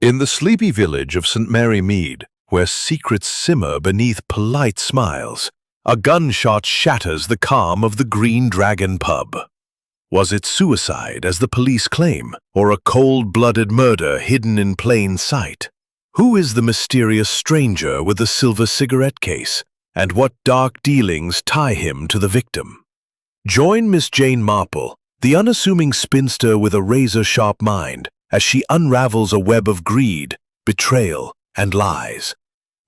In the sleepy village of St. Mary Mead, where secrets simmer beneath polite smiles, a gunshot shatters the calm of the Green Dragon pub. Was it suicide, as the police claim, or a cold-blooded murder hidden in plain sight? Who is the mysterious stranger with the silver cigarette case, and what dark dealings tie him to the victim? Join Miss Jane Marple, the unassuming spinster with a razor-sharp mind, as she unravels a web of greed, betrayal, and lies,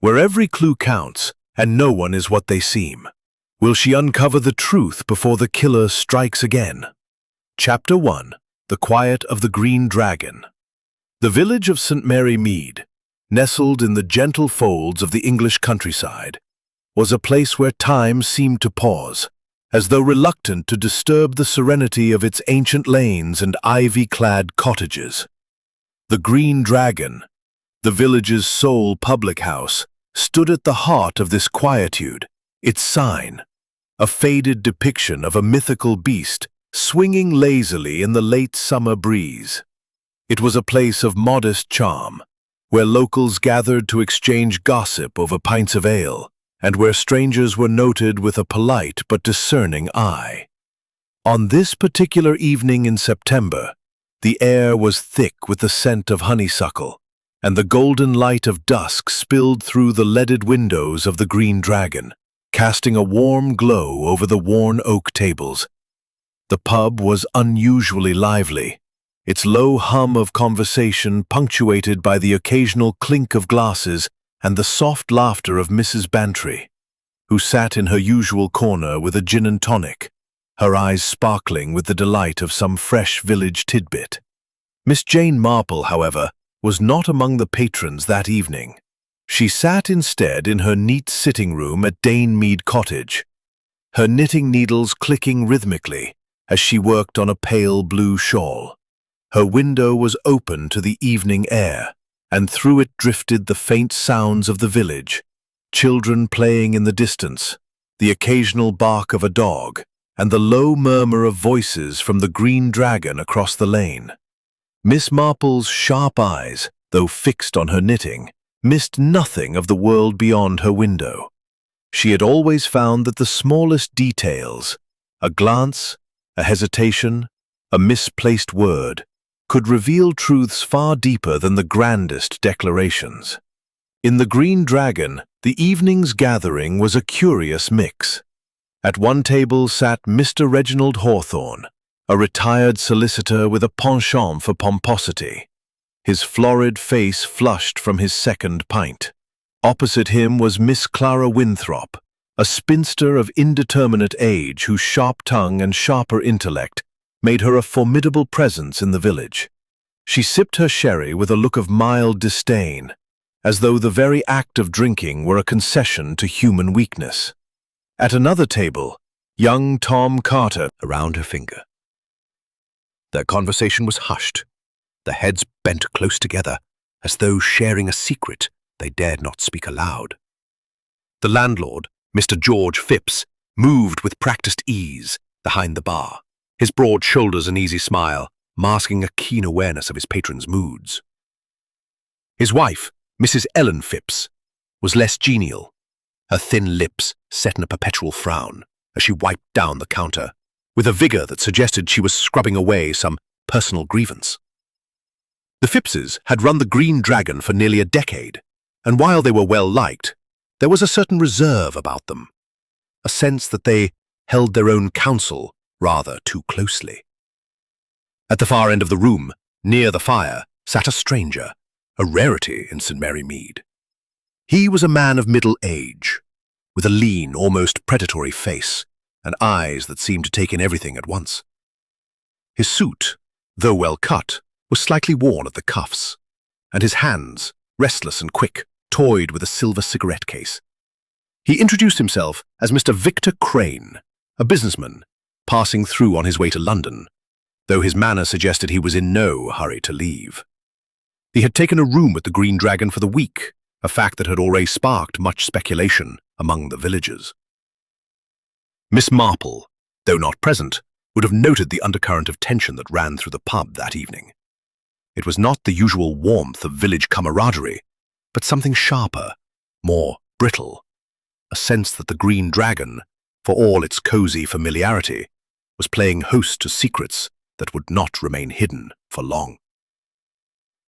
where every clue counts and no one is what they seem. Will she uncover the truth before the killer strikes again? Chapter 1. The Quiet of the Green Dragon. The village of St. Mary Mead, nestled in the gentle folds of the English countryside, was a place where time seemed to pause, as though reluctant to disturb the serenity of its ancient lanes and ivy-clad cottages. The Green Dragon, the village's sole public house, stood at the heart of this quietude, its sign, a faded depiction of a mythical beast swinging lazily in the late summer breeze. It was a place of modest charm, where locals gathered to exchange gossip over pints of ale, and where strangers were noted with a polite but discerning eye. On this particular evening in September, the air was thick with the scent of honeysuckle, and the golden light of dusk spilled through the leaded windows of the Green Dragon, casting a warm glow over the worn oak tables. The pub was unusually lively, its low hum of conversation punctuated by the occasional clink of glasses and the soft laughter of Mrs. Bantry, who sat in her usual corner with a gin and tonic, her eyes sparkling with the delight of some fresh village tidbit. Miss Jane Marple, however, was not among the patrons that evening. She sat instead in her neat sitting room at Mead Cottage, her knitting needles clicking rhythmically as she worked on a pale blue shawl. Her window was open to the evening air, and through it drifted the faint sounds of the village, children playing in the distance, the occasional bark of a dog, and the low murmur of voices from the Green Dragon across the lane. Miss Marple's sharp eyes, though fixed on her knitting, missed nothing of the world beyond her window. She had always found that the smallest details, a glance, a hesitation, a misplaced word, could reveal truths far deeper than the grandest declarations. In the Green Dragon, the evening's gathering was a curious mix. At one table sat Mr. Reginald Hawthorne, a retired solicitor with a penchant for pomposity, his florid face flushed from his second pint. Opposite him was Miss Clara Winthrop, a spinster of indeterminate age whose sharp tongue and sharper intellect made her a formidable presence in the village. She sipped her sherry with a look of mild disdain, as though the very act of drinking were a concession to human weakness. At another table, young Tom Carter around her finger. Their conversation was hushed, their heads bent close together, as though sharing a secret they dared not speak aloud. The landlord, Mr. George Phipps, moved with practiced ease behind the bar, his broad shoulders and easy smile masking a keen awareness of his patron's moods. His wife, Mrs. Ellen Phipps, was less genial, her thin lips set in a perpetual frown as she wiped down the counter, with a vigor that suggested she was scrubbing away some personal grievance. The Phippses had run the Green Dragon for nearly a decade, and while they were well-liked, there was a certain reserve about them, a sense that they held their own counsel rather too closely. At the far end of the room, near the fire, sat a stranger, a rarity in St. Mary Mead. He was a man of middle age, with a lean, almost predatory face, and eyes that seemed to take in everything at once. His suit, though well cut, was slightly worn at the cuffs, and his hands, restless and quick, toyed with a silver cigarette case. He introduced himself as Mr. Victor Crane, a businessman, passing through on his way to London, though his manner suggested he was in no hurry to leave. He had taken a room at the Green Dragon for the week, a fact that had already sparked much speculation among the villagers. Miss Marple, though not present, would have noted the undercurrent of tension that ran through the pub that evening. It was not the usual warmth of village camaraderie, but something sharper, more brittle, a sense that the Green Dragon, for all its cozy familiarity, was playing host to secrets that would not remain hidden for long.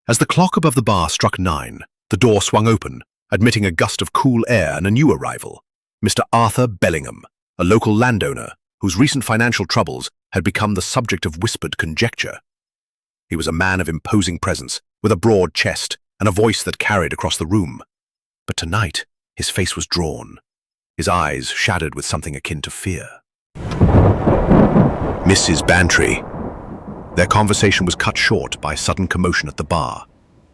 As the clock above the bar struck 9, the door swung open, admitting a gust of cool air and a new arrival, Mr. Arthur Bellingham, a local landowner whose recent financial troubles had become the subject of whispered conjecture. He was a man of imposing presence, with a broad chest and a voice that carried across the room. But tonight, his face was drawn, his eyes shadowed with something akin to fear. Mrs. Bantry. Their conversation was cut short by sudden commotion at the bar.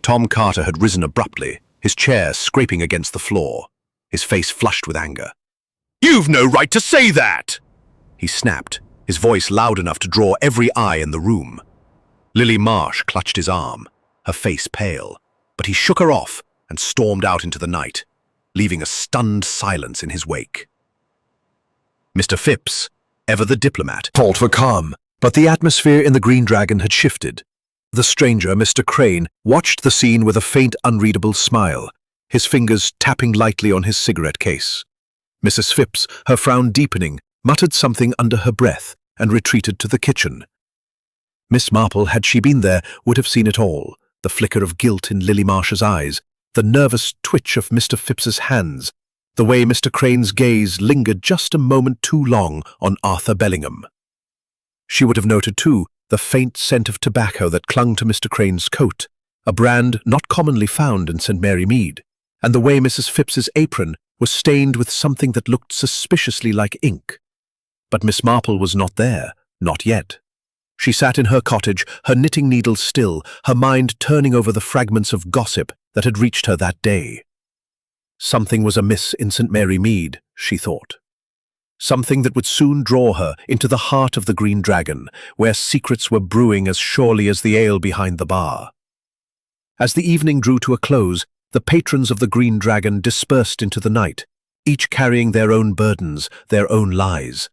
Tom Carter had risen abruptly, his chair scraping against the floor, his face flushed with anger. "You've no right to say that!" he snapped, his voice loud enough to draw every eye in the room. Lily Marsh clutched his arm, her face pale, but he shook her off and stormed out into the night, leaving a stunned silence in his wake. Mr. Phipps, ever the diplomat, fought for calm, but the atmosphere in the Green Dragon had shifted. The stranger, Mr. Crane, watched the scene with a faint, unreadable smile, his fingers tapping lightly on his cigarette case. Mrs. Phipps, her frown deepening, muttered something under her breath and retreated to the kitchen. Miss Marple, had she been there, would have seen it all, the flicker of guilt in Lily Marsh's eyes, the nervous twitch of Mr. Phipps's hands, the way Mr. Crane's gaze lingered just a moment too long on Arthur Bellingham. She would have noted, too, the faint scent of tobacco that clung to Mr. Crane's coat, a brand not commonly found in St. Mary Mead, and the way Mrs. Phipps's apron was stained with something that looked suspiciously like ink. But Miss Marple was not there, not yet. She sat in her cottage, her knitting needles still, her mind turning over the fragments of gossip that had reached her that day. Something was amiss in St. Mary Mead, she thought. Something that would soon draw her into the heart of the Green Dragon, where secrets were brewing as surely as the ale behind the bar. As the evening drew to a close, the patrons of the Green Dragon dispersed into the night, each carrying their own burdens, their own lies.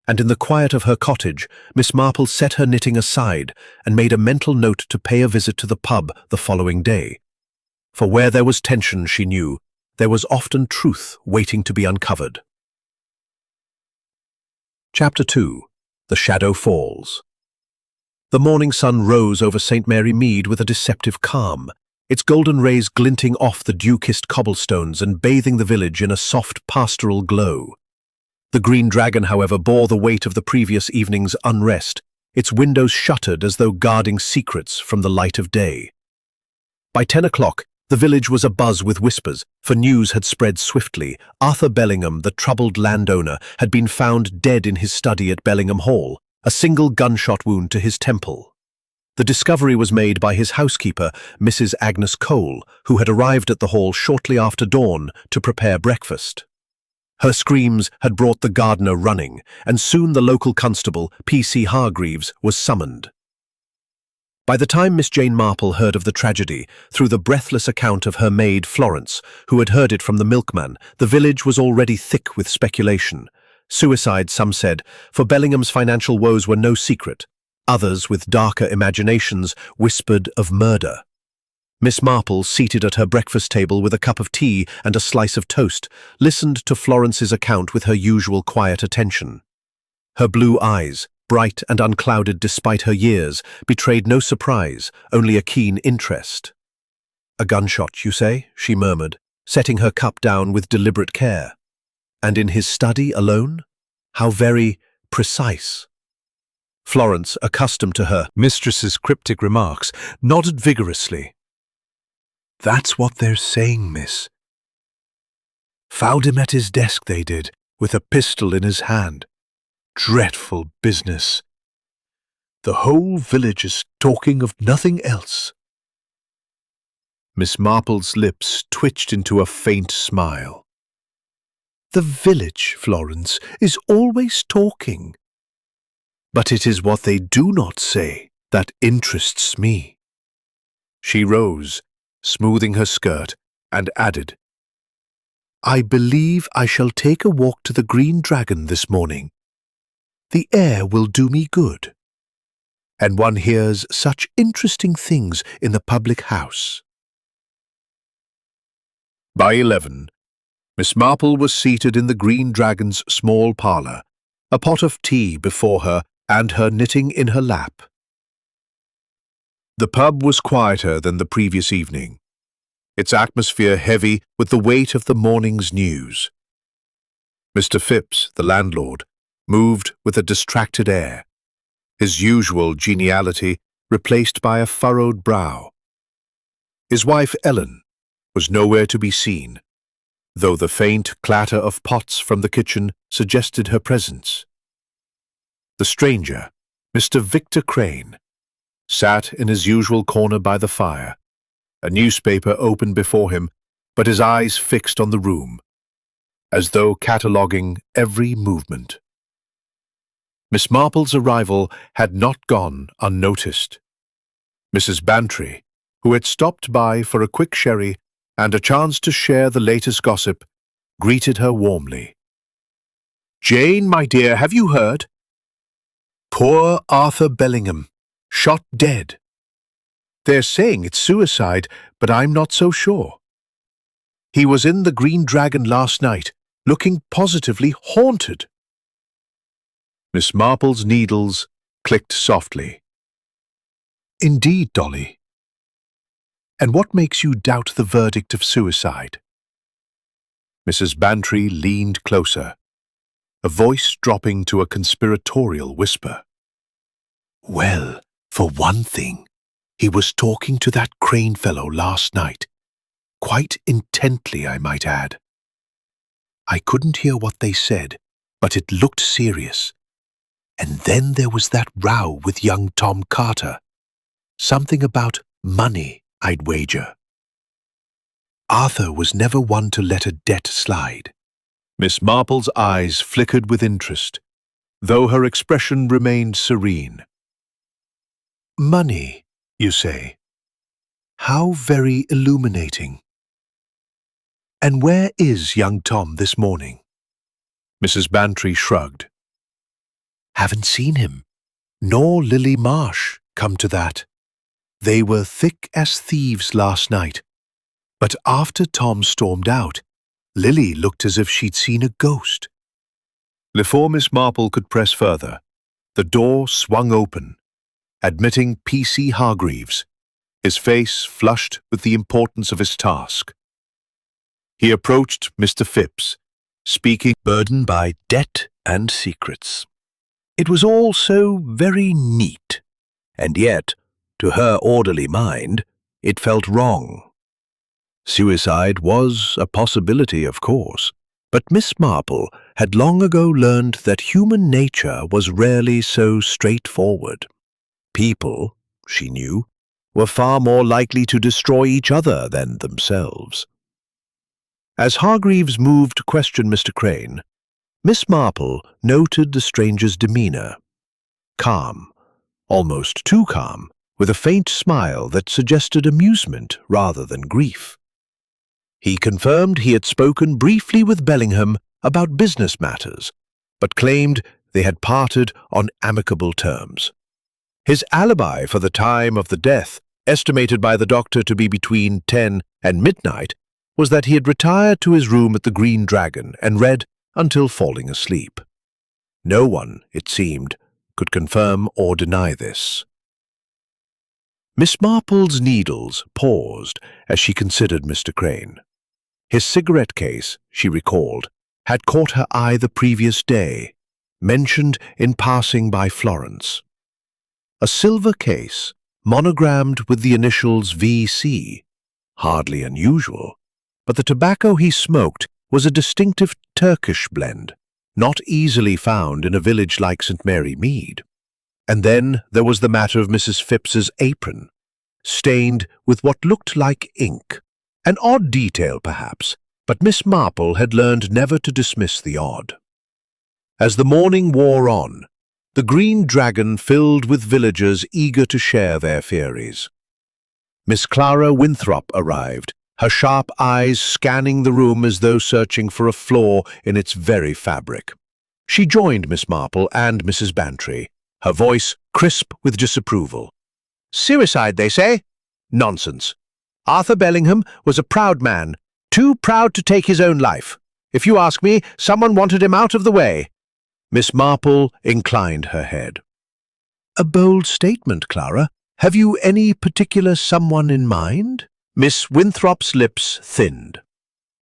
And in the quiet of her cottage, Miss Marple set her knitting aside and made a mental note to pay a visit to the pub the following day. For where there was tension, she knew, there was often truth waiting to be uncovered. Chapter 2. The Shadow Falls. The morning sun rose over St. Mary Mead with a deceptive calm, its golden rays glinting off the dew-kissed cobblestones and bathing the village in a soft pastoral glow. The Green Dragon, however, bore the weight of the previous evening's unrest, its windows shuttered as though guarding secrets from the light of day. By 10 o'clock, the village was abuzz with whispers, for news had spread swiftly. Arthur Bellingham, the troubled landowner, had been found dead in his study at Bellingham Hall, a single gunshot wound to his temple. The discovery was made by his housekeeper, Mrs. Agnes Cole, who had arrived at the hall shortly after dawn to prepare breakfast. Her screams had brought the gardener running, and soon the local constable, P.C. Hargreaves, was summoned. By the time Miss Jane Marple heard of the tragedy, through the breathless account of her maid Florence, who had heard it from the milkman, the village was already thick with speculation. Suicide, some said, for Bellingham's financial woes were no secret. Others, with darker imaginations, whispered of murder. Miss Marple, seated at her breakfast table with a cup of tea and a slice of toast, listened to Florence's account with her usual quiet attention. Her blue eyes, bright and unclouded despite her years, betrayed no surprise, only a keen interest. "A gunshot, you say?" she murmured, setting her cup down with deliberate care. "And in his study alone? How very precise." Florence, accustomed to her mistress's cryptic remarks, nodded vigorously. "That's what they're saying, miss. Found him at his desk, they did, with a pistol in his hand. Dreadful business. The whole village is talking of nothing else." Miss Marple's lips twitched into a faint smile. "The village, Florence, is always talking. But it is what they do not say that interests me." She rose, smoothing her skirt, and added, "I believe I shall take a walk to the Green Dragon this morning. The air will do me good." and one hears such interesting things in the public house. By 11, Miss Marple was seated in the Green Dragon's small parlour, a pot of tea before her and her knitting in her lap. The pub was quieter than the previous evening, its atmosphere heavy with the weight of the morning's news. Mr. Phipps, the landlord, moved with a distracted air, his usual geniality replaced by a furrowed brow. His wife, Ellen, was nowhere to be seen, though the faint clatter of pots from the kitchen suggested her presence. The stranger, Mr. Victor Crane, sat in his usual corner by the fire, a newspaper open before him, but his eyes fixed on the room, as though cataloguing every movement. Miss Marple's arrival had not gone unnoticed. Mrs. Bantry, who had stopped by for a quick sherry and a chance to share the latest gossip, greeted her warmly. "Jane, my dear, have you heard? Poor Arthur Bellingham, shot dead. They're saying it's suicide, but I'm not so sure. He was in the Green Dragon last night, looking positively haunted." Miss Marple's needles clicked softly. "Indeed, Dolly. And what makes you doubt the verdict of suicide?" Mrs. Bantry leaned closer, a voice dropping to a conspiratorial whisper. "Well, for one thing, he was talking to that Crane fellow last night, quite intently, I might add. I couldn't hear what they said, but it looked serious. And then there was that row with young Tom Carter. Something about money, I'd wager. Arthur was never one to let a debt slide." Miss Marple's eyes flickered with interest, though her expression remained serene. "Money, you say? How very illuminating. And where is young Tom this morning?" Mrs. Bantry shrugged. "Haven't seen him, nor Lily Marsh, come to that. They were thick as thieves last night, but after Tom stormed out, Lily looked as if she'd seen a ghost." Before Miss Marple could press further, the door swung open, admitting P.C. Hargreaves, his face flushed with the importance of his task. He approached Mr. Phipps, speaking burdened by debt and secrets. It was all so very neat, and yet, to her orderly mind, it felt wrong. Suicide was a possibility, of course, but Miss Marple had long ago learned that human nature was rarely so straightforward. People, she knew, were far more likely to destroy each other than themselves. As Hargreaves moved to question Mr. Crane, Miss Marple noted the stranger's demeanour. Calm, almost too calm, with a faint smile that suggested amusement rather than grief. He confirmed he had spoken briefly with Bellingham about business matters, but claimed they had parted on amicable terms. His alibi for the time of the death, estimated by the doctor to be between 10 and midnight, was that he had retired to his room at the Green Dragon and read until falling asleep. No one, it seemed, could confirm or deny this. Miss Marple's needles paused as she considered Mr. Crane. His cigarette case, she recalled, had caught her eye the previous day, mentioned in passing by Florence. A silver case, monogrammed with the initials V.C., hardly unusual, but the tobacco he smoked was a distinctive Turkish blend, not easily found in a village like St. Mary Mead. And then there was the matter of Mrs. Phipps's apron, stained with what looked like ink. An odd detail, perhaps, but Miss Marple had learned never to dismiss the odd. As the morning wore on, the Green Dragon filled with villagers eager to share their theories. Miss Clara Winthrop arrived, her sharp eyes scanning the room as though searching for a flaw in its very fabric. She joined Miss Marple and Mrs. Bantry, her voice crisp with disapproval. "Suicide, they say? Nonsense. Arthur Bellingham was a proud man, too proud to take his own life. If you ask me, someone wanted him out of the way." Miss Marple inclined her head. "A bold statement, Clara. Have you any particular someone in mind?" Miss Winthrop's lips thinned.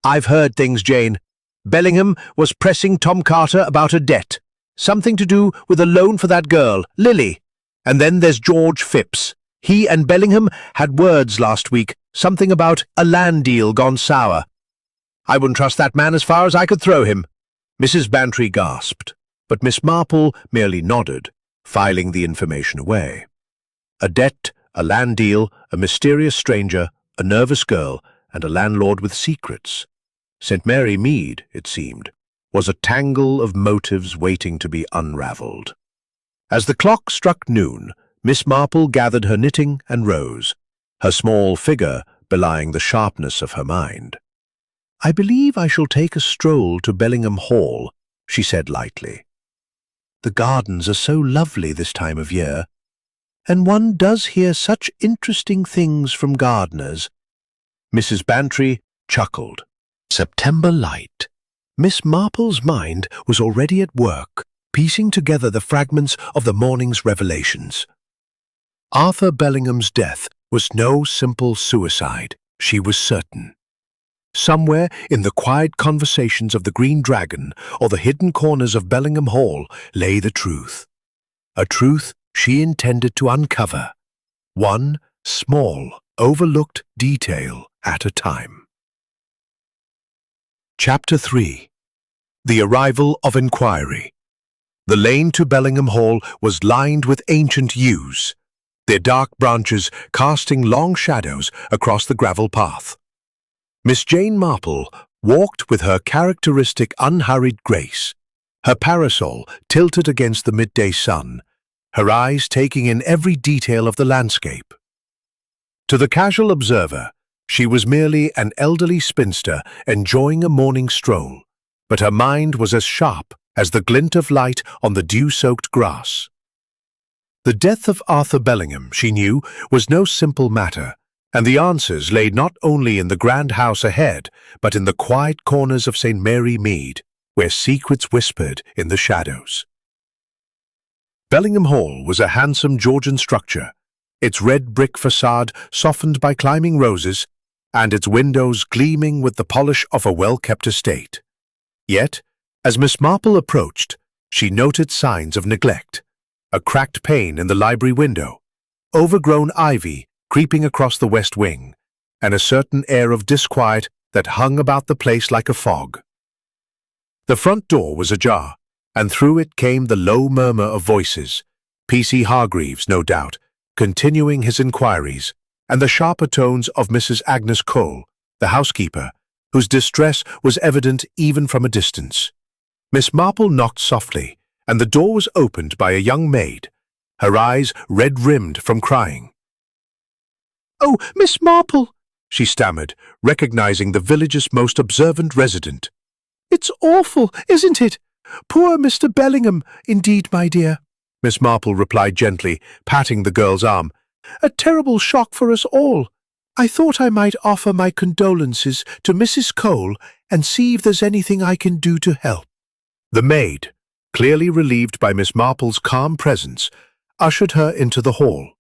"I've heard things, Jane. Bellingham was pressing Tom Carter about a debt. Something to do with a loan for that girl, Lily. And then there's George Phipps. He and Bellingham had words last week, something about a land deal gone sour. I wouldn't trust that man as far as I could throw him." Mrs. Bantry gasped, but Miss Marple merely nodded, filing the information away. A debt, a land deal, a mysterious stranger, a nervous girl, and a landlord with secrets. St. Mary Mead, it seemed, was a tangle of motives waiting to be unravelled. As the clock struck noon, Miss Marple gathered her knitting and rose, her small figure belying the sharpness of her mind. "I believe I shall take a stroll to Bellingham Hall," she said lightly. "The gardens are so lovely this time of year, and one does hear such interesting things from gardeners." Mrs. Bantry chuckled. September light. Miss Marple's mind was already at work, piecing together the fragments of the morning's revelations. Arthur Bellingham's death was no simple suicide, she was certain. Somewhere in the quiet conversations of the Green Dragon or the hidden corners of Bellingham Hall lay the truth. A truth she intended to uncover, one small, overlooked detail at a time. Chapter 3. The Arrival of Inquiry. The lane to Bellingham Hall was lined with ancient yews, their dark branches casting long shadows across the gravel path. Miss Jane Marple walked with her characteristic unhurried grace, her parasol tilted against the midday sun, her eyes taking in every detail of the landscape. To the casual observer, she was merely an elderly spinster enjoying a morning stroll, but her mind was as sharp as the glint of light on the dew-soaked grass. The death of Arthur Bellingham, she knew, was no simple matter, and the answers lay not only in the grand house ahead, but in the quiet corners of St. Mary Mead, where secrets whispered in the shadows. Bellingham Hall was a handsome Georgian structure, its red brick facade softened by climbing roses, and its windows gleaming with the polish of a well-kept estate. Yet, as Miss Marple approached, she noted signs of neglect. A cracked pane in the library window, overgrown ivy creeping across the west wing, and a certain air of disquiet that hung about the place like a fog. The front door was ajar, and through it came the low murmur of voices, P.C. Hargreaves, no doubt, continuing his inquiries, and the sharper tones of Mrs. Agnes Cole, the housekeeper, whose distress was evident even from a distance. Miss Marple knocked softly, and the door was opened by a young maid, her eyes red-rimmed from crying. "Oh, Miss Marple," she stammered, recognizing the village's most observant resident. "It's awful, isn't it? Poor Mr. Bellingham, indeed, my dear," Miss Marple replied gently, patting the girl's arm. "A terrible shock for us all. I thought I might offer my condolences to Mrs. Cole and see if there's anything I can do to help." The maid, clearly relieved by Miss Marple's calm presence, ushered her into the hall.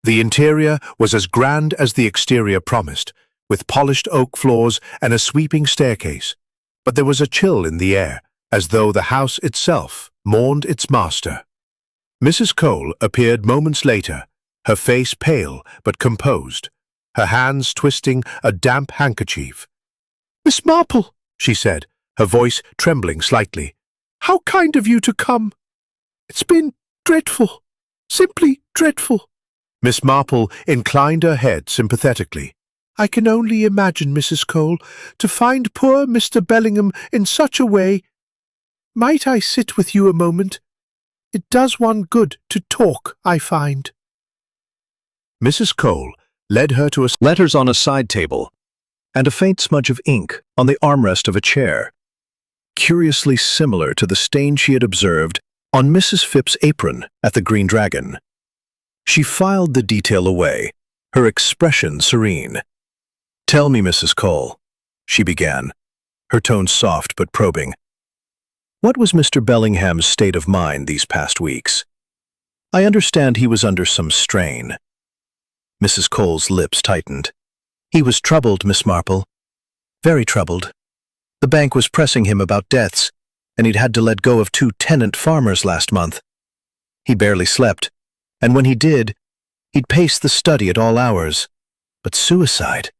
The interior was as grand as the exterior promised, with polished oak floors and a sweeping staircase, but there was a chill in the air, as though the house itself mourned its master. Mrs. Cole appeared moments later, her face pale but composed, her hands twisting a damp handkerchief. "Miss Marple," she said, her voice trembling slightly, "how kind of you to come. It's been dreadful, simply dreadful." Miss Marple inclined her head sympathetically. "I can only imagine, Mrs. Cole, to find poor Mr. Bellingham in such a way. Might I sit with you a moment? It does one good to talk, I find." Mrs. Cole led her to letters on a side table and a faint smudge of ink on the armrest of a chair, curiously similar to the stain she had observed on Mrs. Phipps's apron at the Green Dragon. She filed the detail away, her expression serene. "Tell me, Mrs. Cole," she began, her tone soft but probing. "What was Mr. Bellingham's state of mind these past weeks? I understand he was under some strain." Mrs. Cole's lips tightened. "He was troubled, Miss Marple. Very troubled. The bank was pressing him about debts, and he'd had to let go of 2 tenant farmers last month. He barely slept, and when he did, he'd pace the study at all hours. But suicide?"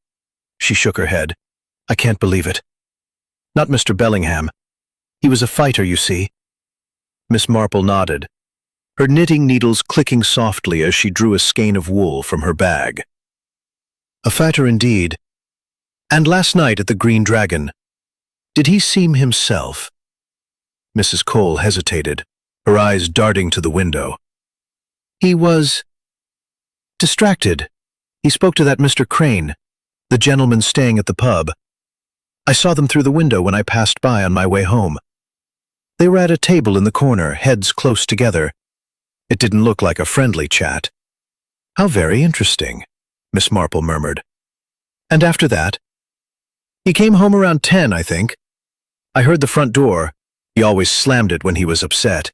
She shook her head. "I can't believe it. Not Mr. Bellingham. He was a fighter, you see." Miss Marple nodded, her knitting needles clicking softly as she drew a skein of wool from her bag. "A fighter indeed. And last night at the Green Dragon, did he seem himself?" Mrs. Cole hesitated, her eyes darting to the window. "He was distracted. He spoke to that Mr. Crane, the gentleman staying at the pub. I saw them through the window when I passed by on my way home. They were at a table in the corner, heads close together. It didn't look like a friendly chat." "How very interesting," Miss Marple murmured. "And after that?" "He came home around 10, I think. I heard the front door. He always slammed it when he was upset.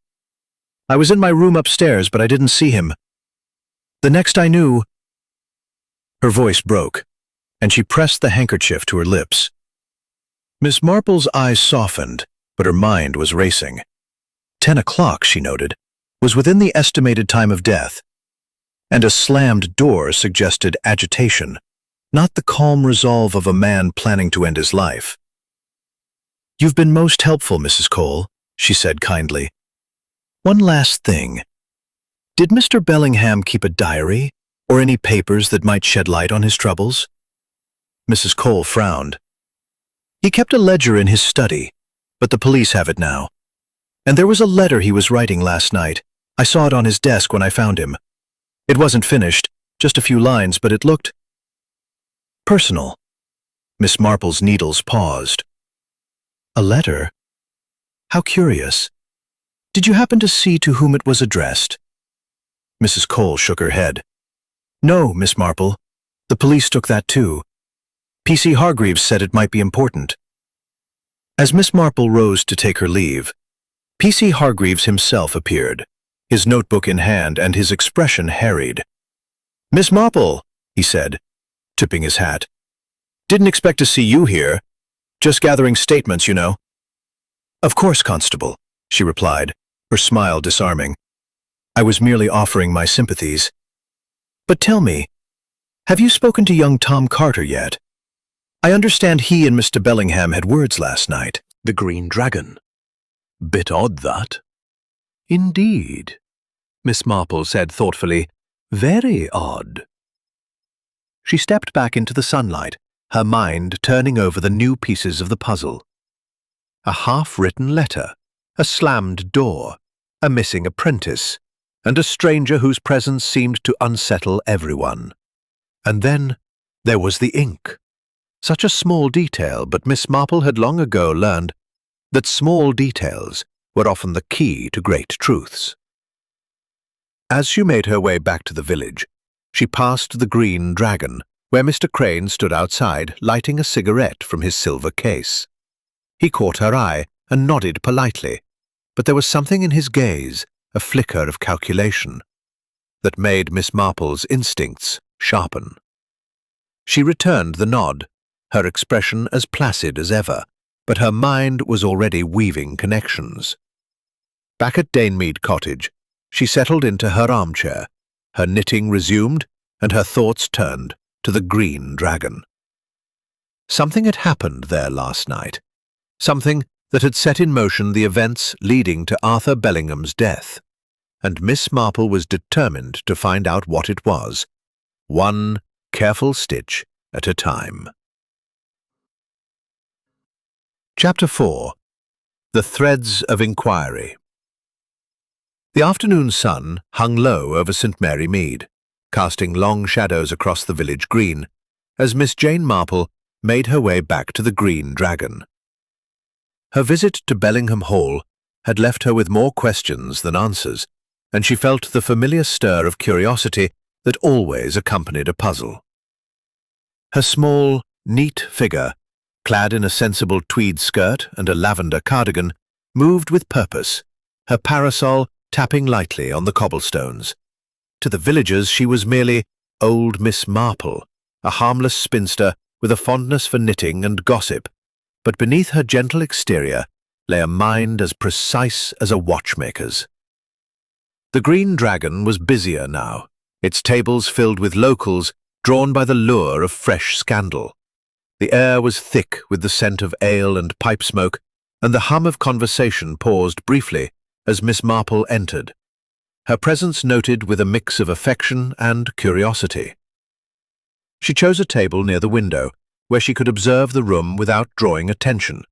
I was in my room upstairs, but I didn't see him. The next I knew—" Her voice broke, and she pressed the handkerchief to her lips. Miss Marple's eyes softened, but her mind was racing. 10 o'clock, she noted, was within the estimated time of death, and a slammed door suggested agitation, not the calm resolve of a man planning to end his life. "You've been most helpful, Mrs. Cole," she said kindly. "One last thing. Did Mr. Bellingham keep a diary or any papers that might shed light on his troubles?" Mrs. Cole frowned. "He kept a ledger in his study, but the police have it now. And there was a letter he was writing last night. I saw it on his desk when I found him. It wasn't finished, just a few lines, but it looked personal." Miss Marple's needles paused. "A letter? How curious. Did you happen to see to whom it was addressed?" Mrs. Cole shook her head. "No, Miss Marple. The police took that too. P.C. Hargreaves said it might be important." As Miss Marple rose to take her leave, P.C. Hargreaves himself appeared, his notebook in hand and his expression harried. "Miss Marple," he said, tipping his hat. "Didn't expect to see you here. Just gathering statements, you know." "Of course, Constable," she replied, her smile disarming. "I was merely offering my sympathies. But tell me, have you spoken to young Tom Carter yet? I understand he and Mr. Bellingham had words last night." The Green Dragon. Bit odd, that. Indeed, Miss Marple said thoughtfully. Very odd. She stepped back into the sunlight, her mind turning over the new pieces of the puzzle. A half-written letter, a slammed door, a missing apprentice, and a stranger whose presence seemed to unsettle everyone. And then there was the ink. Such a small detail, but Miss Marple had long ago learned that small details were often the key to great truths. As she made her way back to the village, she passed the Green Dragon, where Mr. Crane stood outside, lighting a cigarette from his silver case. He caught her eye and nodded politely, but there was something in his gaze, a flicker of calculation, that made Miss Marple's instincts sharpen. She returned the nod, her expression as placid as ever, but her mind was already weaving connections. Back at Mead Cottage, she settled into her armchair, her knitting resumed, and her thoughts turned to the Green Dragon. Something had happened there last night, something that had set in motion the events leading to Arthur Bellingham's death, and Miss Marple was determined to find out what it was, one careful stitch at a time. Chapter 4. The Threads of Inquiry. The afternoon sun hung low over St. Mary Mead, casting long shadows across the village green, as Miss Jane Marple made her way back to the Green Dragon. Her visit to Bellingham Hall had left her with more questions than answers, and she felt the familiar stir of curiosity that always accompanied a puzzle. Her small, neat figure, clad in a sensible tweed skirt and a lavender cardigan, moved with purpose, her parasol tapping lightly on the cobblestones. To the villagers she was merely old Miss Marple, a harmless spinster with a fondness for knitting and gossip, but beneath her gentle exterior lay a mind as precise as a watchmaker's. The Green Dragon was busier now, its tables filled with locals drawn by the lure of fresh scandal. The air was thick with the scent of ale and pipe smoke, and the hum of conversation paused briefly as Miss Marple entered, her presence noted with a mix of affection and curiosity. She chose a table near the window, where she could observe the room without drawing attention,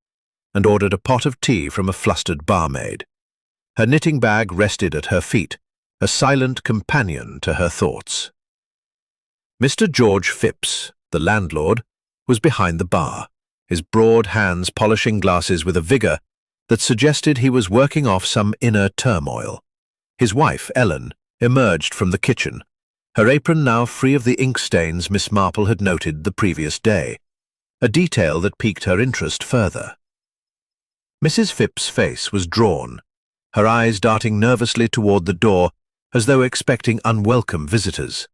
and ordered a pot of tea from a flustered barmaid. Her knitting bag rested at her feet, a silent companion to her thoughts. Mr. George Phipps, the landlord, was behind the bar, his broad hands polishing glasses with a vigour that suggested he was working off some inner turmoil. His wife, Ellen, emerged from the kitchen, her apron now free of the ink stains Miss Marple had noted the previous day, a detail that piqued her interest further. Mrs. Phipps' face was drawn, her eyes darting nervously toward the door as though expecting unwelcome visitors.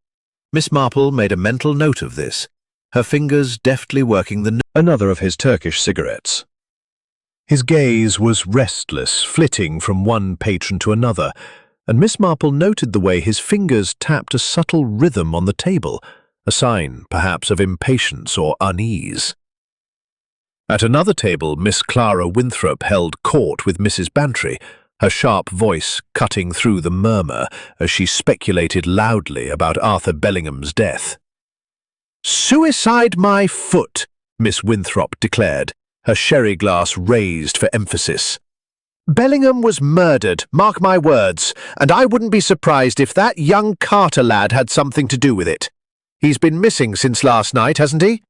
Miss Marple made a mental note of this, her fingers deftly working another of his Turkish cigarettes. His gaze was restless, flitting from one patron to another, and Miss Marple noted the way his fingers tapped a subtle rhythm on the table, a sign, perhaps, of impatience or unease. At another table, Miss Clara Winthrop held court with Mrs. Bantry, her sharp voice cutting through the murmur as she speculated loudly about Arthur Bellingham's death. "Suicide my foot," Miss Winthrop declared, her sherry glass raised for emphasis. "Bellingham was murdered, mark my words, and I wouldn't be surprised if that young Carter lad had something to do with it. He's been missing since last night, hasn't he?"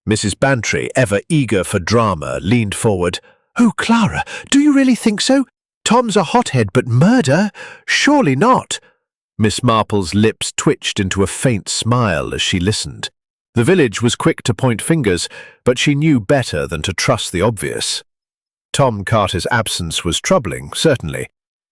Mrs. Bantry, ever eager for drama, leaned forward. "Oh, Clara, do you really think so? Tom's a hothead, but murder? Surely not." Miss Marple's lips twitched into a faint smile as she listened. The village was quick to point fingers, but she knew better than to trust the obvious. Tom Carter's absence was troubling, certainly,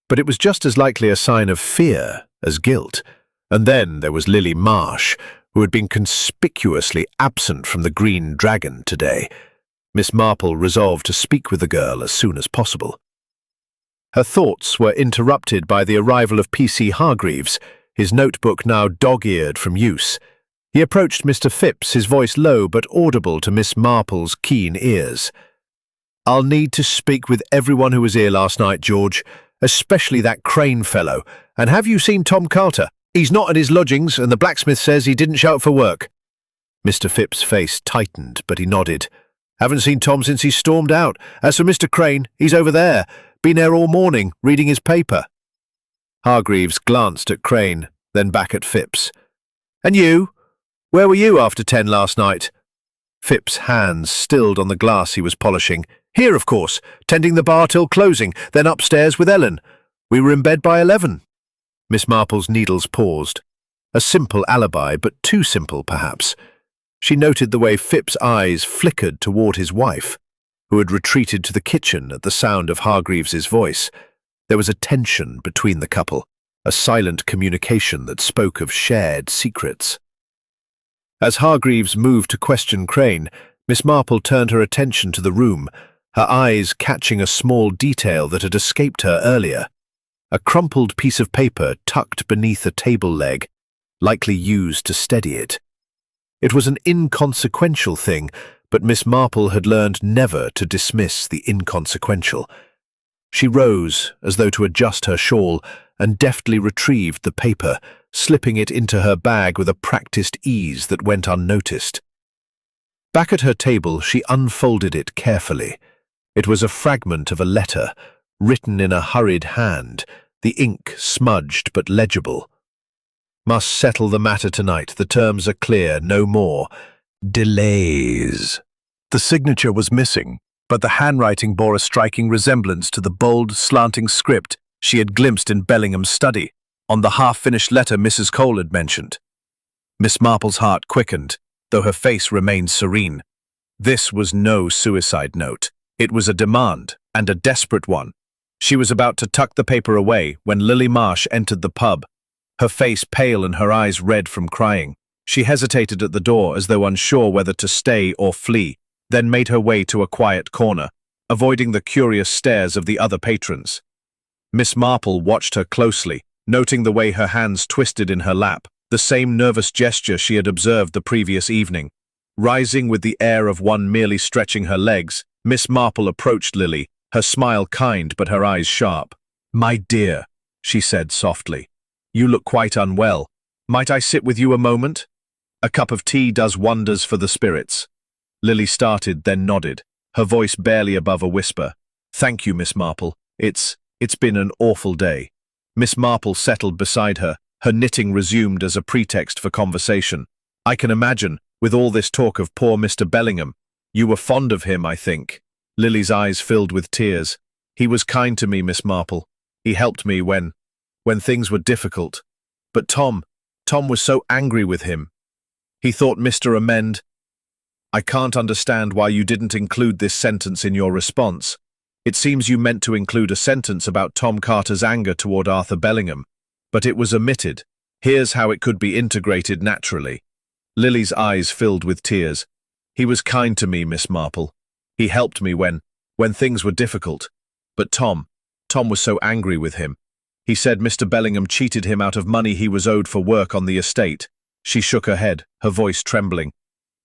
but it was just as likely a sign of fear as guilt. And then there was Lily Marsh, who had been conspicuously absent from the Green Dragon today. Miss Marple resolved to speak with the girl as soon as possible. Her thoughts were interrupted by the arrival of P.C. Hargreaves, his notebook now dog-eared from use. He approached Mr. Phipps, his voice low but audible to Miss Marple's keen ears. "I'll need to speak with everyone who was here last night, George, especially that Crane fellow. And have you seen Tom Carter? He's not at his lodgings, and the blacksmith says he didn't show up for work." Mr. Phipps' face tightened, but he nodded. "Haven't seen Tom since he stormed out. As for Mr. Crane, he's over there. Been there all morning, reading his paper." Hargreaves glanced at Crane, then back at Phipps. "And you? Where were you after 10 last night?" Phipps' hands stilled on the glass he was polishing. "Here, of course, tending the bar till closing, then upstairs with Ellen. We were in bed by 11. Miss Marple's needles paused. A simple alibi, but too simple, perhaps. She noted the way Phipps' eyes flickered toward his wife, who had retreated to the kitchen at the sound of Hargreaves's voice. There was a tension between the couple, a silent communication that spoke of shared secrets. As Hargreaves moved to question Crane, Miss Marple turned her attention to the room, her eyes catching a small detail that had escaped her earlier. A crumpled piece of paper tucked beneath a table leg, likely used to steady it. It was an inconsequential thing, but Miss Marple had learned never to dismiss the inconsequential. She rose, as though to adjust her shawl, and deftly retrieved the paper, slipping it into her bag with a practiced ease that went unnoticed. Back at her table, she unfolded it carefully. It was a fragment of a letter, written in a hurried hand, the ink smudged but legible. "Must settle the matter tonight. The terms are clear, no more. Delays." The signature was missing, but the handwriting bore a striking resemblance to the bold, slanting script she had glimpsed in Bellingham's study, on the half-finished letter Mrs. Cole had mentioned. Miss Marple's heart quickened, though her face remained serene. This was no suicide note. It was a demand, and a desperate one. She was about to tuck the paper away when Lily Marsh entered the pub, her face pale and her eyes red from crying. She hesitated at the door as though unsure whether to stay or flee, then made her way to a quiet corner, avoiding the curious stares of the other patrons. Miss Marple watched her closely, noting the way her hands twisted in her lap, the same nervous gesture she had observed the previous evening. Rising with the air of one merely stretching her legs, Miss Marple approached Lily, her smile kind but her eyes sharp. "My dear," she said softly, "you look quite unwell. Might I sit with you a moment? A cup of tea does wonders for the spirits." Lily started, then nodded, her voice barely above a whisper. "Thank you, Miss Marple. It's been an awful day." Miss Marple settled beside her, her knitting resumed as a pretext for conversation. "I can imagine, with all this talk of poor Mr. Bellingham. You were fond of him, I think." Lily's eyes filled with tears. "He was kind to me, Miss Marple. He helped me when things were difficult. But Tom was so angry with him. He thought Mr. Amend. I can't understand why you didn't include this sentence in your response. It seems you meant to include a sentence about Tom Carter's anger toward Arthur Bellingham, but it was omitted. Here's how it could be integrated naturally." Lily's eyes filled with tears. "He was kind to me, Miss Marple. He helped me when things were difficult. But Tom was so angry with him. He said Mr. Bellingham cheated him out of money he was owed for work on the estate." She shook her head, her voice trembling.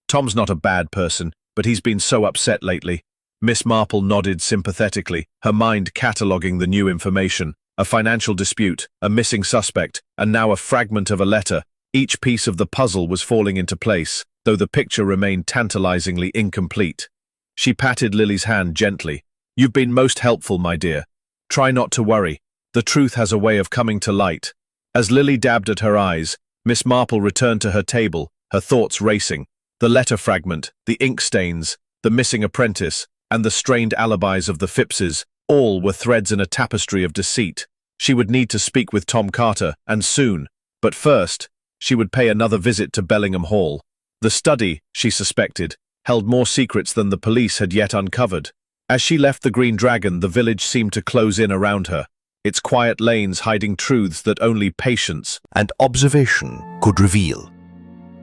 "Tom's not a bad person, but he's been so upset lately." Miss Marple nodded sympathetically, her mind cataloguing the new information. A financial dispute, a missing suspect, and now a fragment of a letter. Each piece of the puzzle was falling into place, though the picture remained tantalizingly incomplete. She patted Lily's hand gently. "You've been most helpful, my dear. Try not to worry. The truth has a way of coming to light." As Lily dabbed at her eyes, Miss Marple returned to her table, her thoughts racing. The letter fragment, the ink stains, the missing apprentice, and the strained alibis of the Phippses, all were threads in a tapestry of deceit. She would need to speak with Tom Carter, and soon. But first, she would pay another visit to Bellingham Hall. The study, she suspected, held more secrets than the police had yet uncovered. As she left the Green Dragon, the village seemed to close in around her, its quiet lanes hiding truths that only patience and observation could reveal.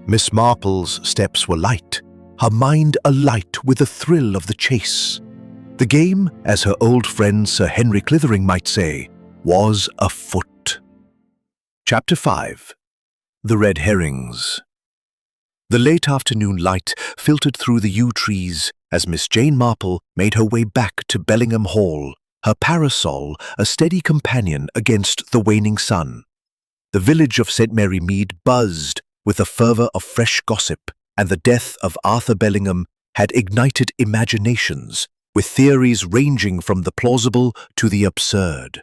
Miss Marple's steps were light, her mind alight with the thrill of the chase. The game, as her old friend Sir Henry Clithering might say, was afoot. Chapter 5. The Red Herrings. The late afternoon light filtered through the yew trees as Miss Jane Marple made her way back to Bellingham Hall, her parasol a steady companion against the waning sun. The village of St. Mary Mead buzzed with the fervour of fresh gossip, and the death of Arthur Bellingham had ignited imaginations, with theories ranging from the plausible to the absurd.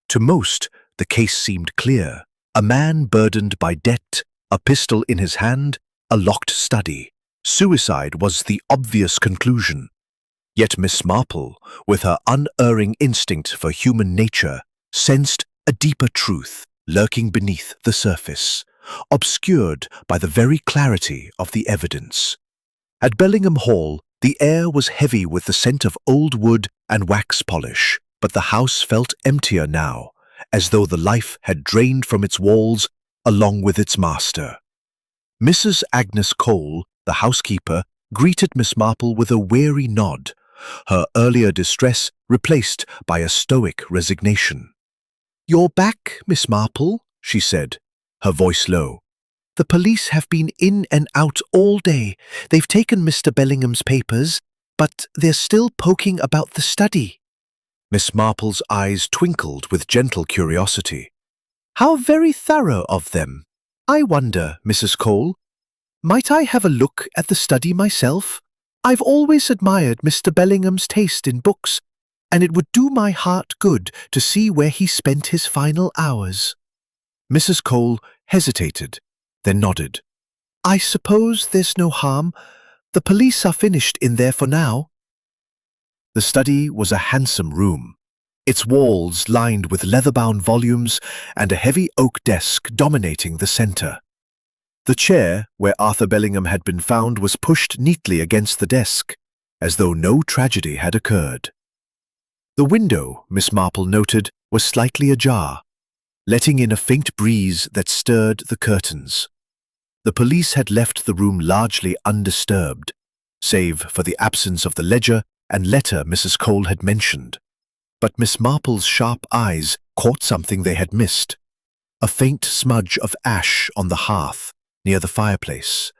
To most, the case seemed clear. A man burdened by debt, a pistol in his hand, a locked study. Suicide was the obvious conclusion. Yet Miss Marple, with her unerring instinct for human nature, sensed a deeper truth lurking beneath the surface, obscured by the very clarity of the evidence. At Bellingham Hall, the air was heavy with the scent of old wood and wax polish, but the house felt emptier now, as though the life had drained from its walls along with its master. Mrs. Agnes Cole, the housekeeper, greeted Miss Marple with a weary nod, her earlier distress replaced by a stoic resignation. "You're back, Miss Marple," she said, her voice low. "The police have been in and out all day. They've taken Mr. Bellingham's papers, but they're still poking about the study." Miss Marple's eyes twinkled with gentle curiosity. "How very thorough of them. I wonder, Mrs. Cole, might I have a look at the study myself? I've always admired Mr. Bellingham's taste in books, and it would do my heart good to see where he spent his final hours." Mrs. Cole hesitated, then nodded. "I suppose there's no harm. The police are finished in there for now." The study was a handsome room. its walls lined with leather-bound volumes and a heavy oak desk dominating the center. The chair where Arthur Bellingham had been found was pushed neatly against the desk, as though no tragedy had occurred. The window, Miss Marple noted, was slightly ajar, letting in a faint breeze that stirred the curtains. The police had left the room largely undisturbed, save for the absence of the ledger and letter Mrs. Cole had mentioned. But Miss Marple's sharp eyes caught something they had missed, a faint smudge of ash on the hearth near the fireplace,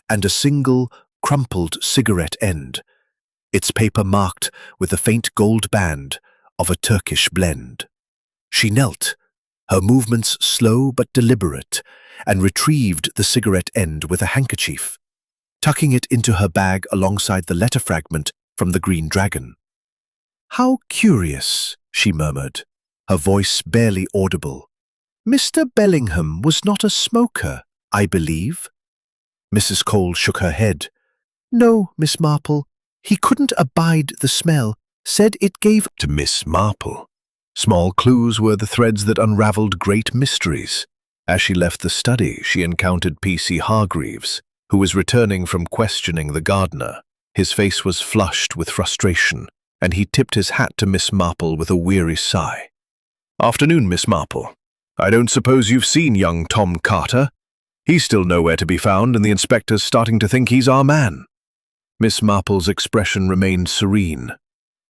and a single, crumpled cigarette end, its paper marked with the faint gold band of a Turkish blend. She knelt, her movements slow but deliberate, and retrieved the cigarette end with a handkerchief, tucking it into her bag alongside the letter fragment from the Green Dragon. "How curious," she murmured, her voice barely audible. "Mr. Bellingham was not a smoker, I believe." Mrs. Cole shook her head. "No, Miss Marple. He couldn't abide the smell, said it gave—" To Miss Marple, small clues were the threads that unraveled great mysteries. As she left the study, she encountered P.C. Hargreaves, who was returning from questioning the gardener. His face was flushed with frustration, and he tipped his hat to Miss Marple with a weary sigh. "Afternoon, Miss Marple. I don't suppose you've seen young Tom Carter? He's still nowhere to be found, and the inspector's starting to think he's our man." Miss Marple's expression remained serene.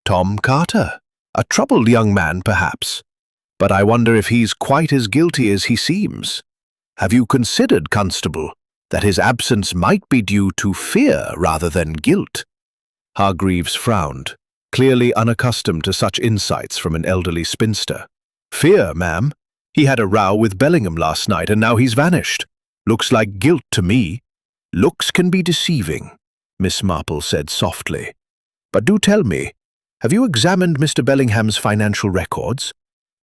"Tom Carter? A troubled young man, perhaps. But I wonder if he's quite as guilty as he seems. Have you considered, Constable, that his absence might be due to fear rather than guilt?" Hargreaves frowned, clearly unaccustomed to such insights from an elderly spinster. "Fear, ma'am? He had a row with Bellingham last night, and now he's vanished. Looks like guilt to me." "Looks can be deceiving," Miss Marple said softly. "But do tell me, have you examined Mr. Bellingham's financial records?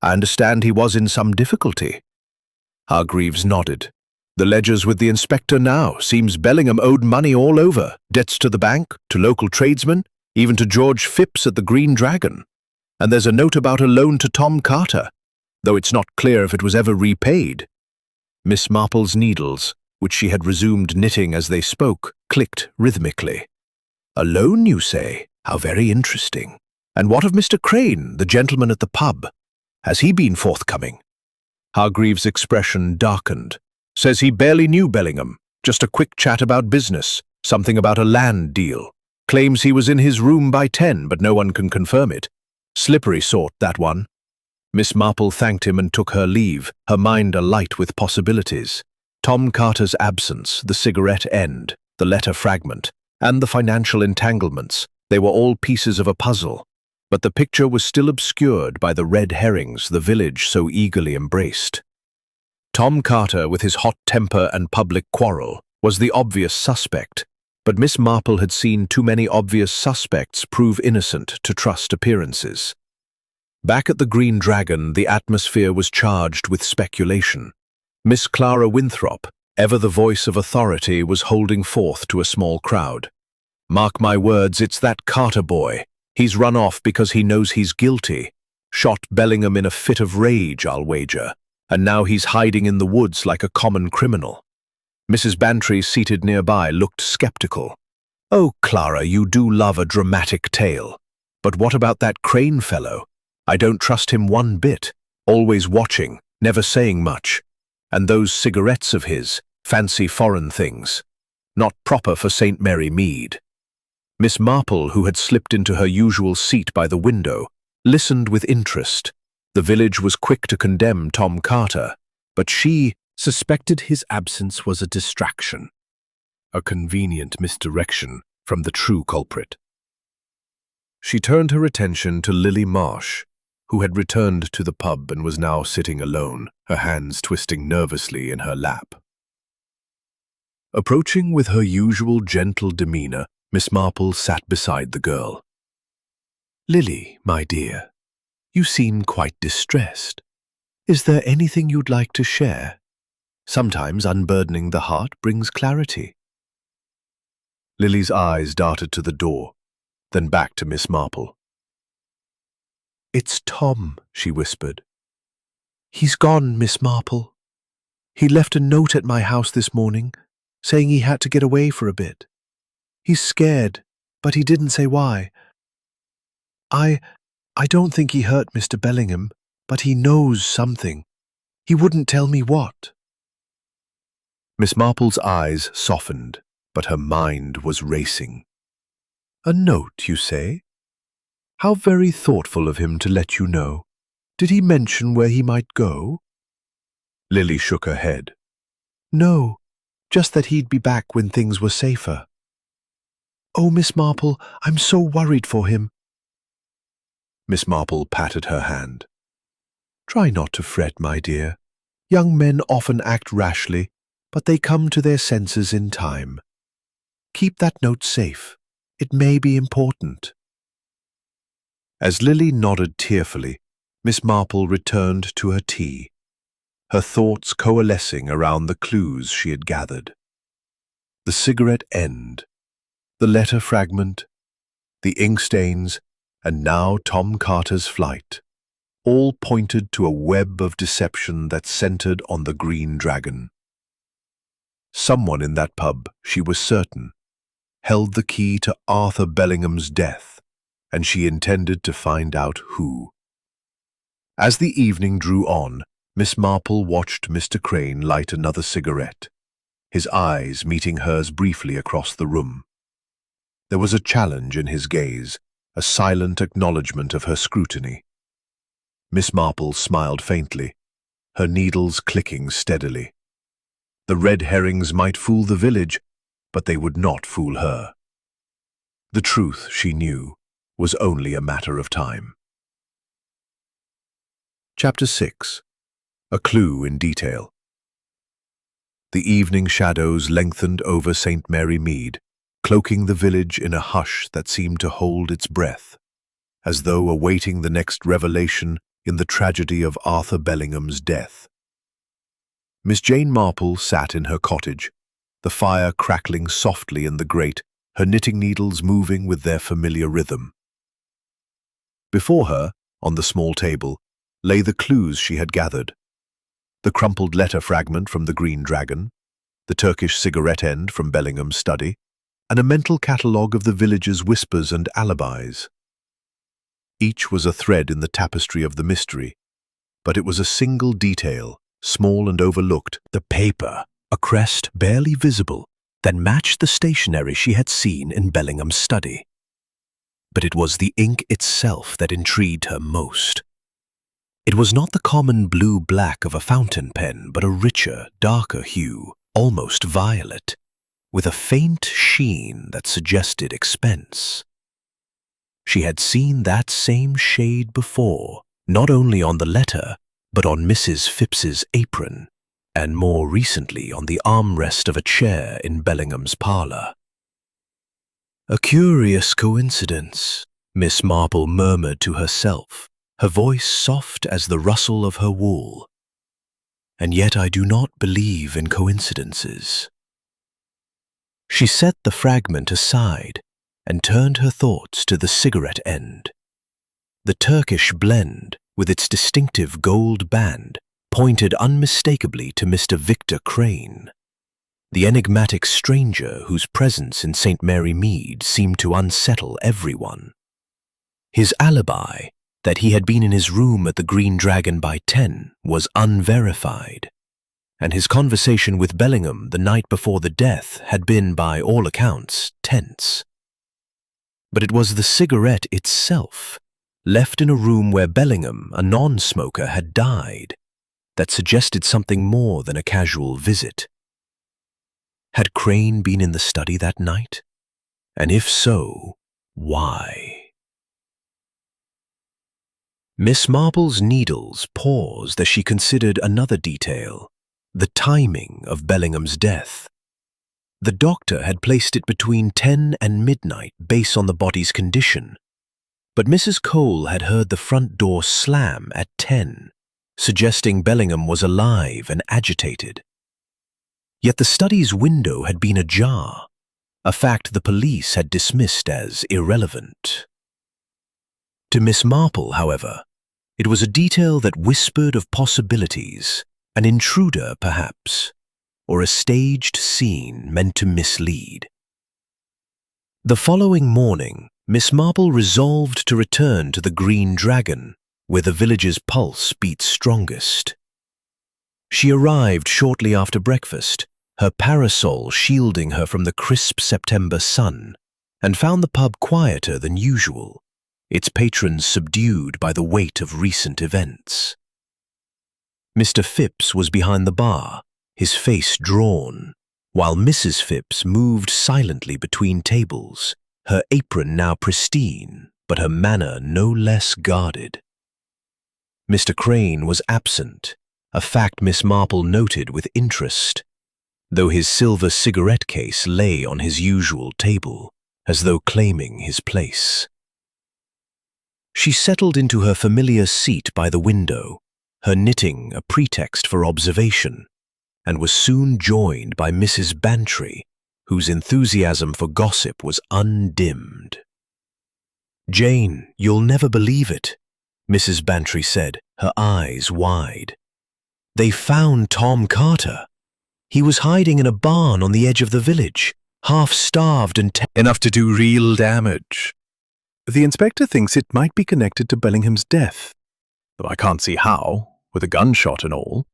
I understand he was in some difficulty." Hargreaves nodded. "The ledger's with the inspector now. Seems Bellingham owed money all over, debts to the bank, to local tradesmen, even to George Phipps at the Green Dragon. And there's a note about a loan to Tom Carter, though it's not clear if it was ever repaid." Miss Marple's needles, which she had resumed knitting as they spoke, clicked rhythmically. "A loan, you say? How very interesting. And what of Mr. Crane, the gentleman at the pub? Has he been forthcoming?" Hargreaves' expression darkened. "Says he barely knew Bellingham. Just a quick chat about business, something about a land deal. Claims he was in his room by 10, but no one can confirm it. Slippery sort, that one." Miss Marple thanked him and took her leave, her mind alight with possibilities. Tom Carter's absence, the cigarette end, the letter fragment, and the financial entanglements, they were all pieces of a puzzle. But the picture was still obscured by the red herrings the village so eagerly embraced. Tom Carter, with his hot temper and public quarrel, was the obvious suspect, but Miss Marple had seen too many obvious suspects prove innocent to trust appearances. Back at the Green Dragon, the atmosphere was charged with speculation. Miss Clara Winthrop, ever the voice of authority, was holding forth to a small crowd. "Mark my words, it's that Carter boy. He's run off because he knows he's guilty. Shot Bellingham in a fit of rage, I'll wager, and now he's hiding in the woods like a common criminal." Mrs. Bantry, seated nearby, looked skeptical. "Oh, Clara, you do love a dramatic tale. But what about that Crane fellow? I don't trust him one bit. Always watching, never saying much. And those cigarettes of his, fancy foreign things. Not proper for St. Mary Mead." Miss Marple, who had slipped into her usual seat by the window, listened with interest. The village was quick to condemn Tom Carter, but she suspected his absence was a distraction, a convenient misdirection from the true culprit. She turned her attention to Lily Marsh, who had returned to the pub and was now sitting alone, her hands twisting nervously in her lap. Approaching with her usual gentle demeanor, Miss Marple sat beside the girl. "Lily, my dear, you seem quite distressed. Is there anything you'd like to share? Sometimes unburdening the heart brings clarity." Lily's eyes darted to the door, then back to Miss Marple. "It's Tom," she whispered. "He's gone, Miss Marple. He left a note at my house this morning, saying he had to get away for a bit. He's scared, but he didn't say why. I don't think he hurt Mr. Bellingham, but he knows something. He wouldn't tell me what." Miss Marple's eyes softened, but her mind was racing. "A note, you say? How very thoughtful of him to let you know. Did he mention where he might go?" Lily shook her head. "No, just that he'd be back when things were safer." "Oh, Miss Marple, I'm so worried for him." Miss Marple patted her hand. "Try not to fret, my dear. Young men often act rashly, but they come to their senses in time. Keep that note safe. It may be important." As Lily nodded tearfully, Miss Marple returned to her tea, her thoughts coalescing around the clues she had gathered. The cigarette end, the letter fragment, the ink stains, and now Tom Carter's flight, all pointed to a web of deception that centered on the Green Dragon. Someone in that pub, she was certain, held the key to Arthur Bellingham's death, and she intended to find out who. As the evening drew on, Miss Marple watched Mr. Crane light another cigarette, his eyes meeting hers briefly across the room. There was a challenge in his gaze, a silent acknowledgement of her scrutiny. Miss Marple smiled faintly, her needles clicking steadily. The red herrings might fool the village, but they would not fool her. The truth, she knew, was only a matter of time. Chapter 6. A Clue in Detail. The evening shadows lengthened over St. Mary Mead, cloaking the village in a hush that seemed to hold its breath, as though awaiting the next revelation in the tragedy of Arthur Bellingham's death. Miss Jane Marple sat in her cottage, the fire crackling softly in the grate, her knitting needles moving with their familiar rhythm. Before her, on the small table, lay the clues she had gathered: the crumpled letter fragment from the Green Dragon, the Turkish cigarette end from Bellingham's study, and a mental catalogue of the village's whispers and alibis. Each was a thread in the tapestry of the mystery, but it was a single detail, small and overlooked: the paper, a crest barely visible, that matched the stationery she had seen in Bellingham's study. But it was the ink itself that intrigued her most. It was not the common blue-black of a fountain pen, but a richer, darker hue, almost violet, with a faint sheen that suggested expense. She had seen that same shade before, not only on the letter, but on Mrs. Phipps's apron, and more recently on the armrest of a chair in Bellingham's parlour. "A curious coincidence," Miss Marple murmured to herself, her voice soft as the rustle of her wool. "And yet I do not believe in coincidences." She set the fragment aside and turned her thoughts to the cigarette end. The Turkish blend, with its distinctive gold band, pointed unmistakably to Mr. Victor Crane, the enigmatic stranger whose presence in St. Mary Mead seemed to unsettle everyone. His alibi, that he had been in his room at the Green Dragon by 10, was unverified, and his conversation with Bellingham the night before the death had been, by all accounts, tense. But it was the cigarette itself, left in a room where Bellingham, a non-smoker, had died, that suggested something more than a casual visit. Had Crane been in the study that night? And if so, why? Miss Marple's needles paused as she considered another detail: the timing of Bellingham's death. The doctor had placed it between 10 and midnight based on the body's condition, but Mrs. Cole had heard the front door slam at 10, suggesting Bellingham was alive and agitated. Yet the study's window had been ajar, a fact the police had dismissed as irrelevant. To Miss Marple, however, it was a detail that whispered of possibilities, an intruder perhaps, or a staged scene meant to mislead. The following morning, Miss Marple resolved to return to the Green Dragon, where the village's pulse beat strongest. She arrived shortly after breakfast, her parasol shielding her from the crisp September sun, and found the pub quieter than usual, its patrons subdued by the weight of recent events. Mr. Phipps was behind the bar, his face drawn, while Mrs. Phipps moved silently between tables, her apron now pristine, but her manner no less guarded. Mr. Crane was absent, a fact Miss Marple noted with interest, though his silver cigarette case lay on his usual table, as though claiming his place. She settled into her familiar seat by the window, her knitting a pretext for observation, and was soon joined by Mrs. Bantry, whose enthusiasm for gossip was undimmed. "Jane, you'll never believe it," Mrs. Bantry said, her eyes wide. "They found Tom Carter. He was hiding in a barn on the edge of the village, half-starved and Enough to do real damage. The inspector thinks it might be connected to Bellingham's death, though I can't see how, with a gunshot and all."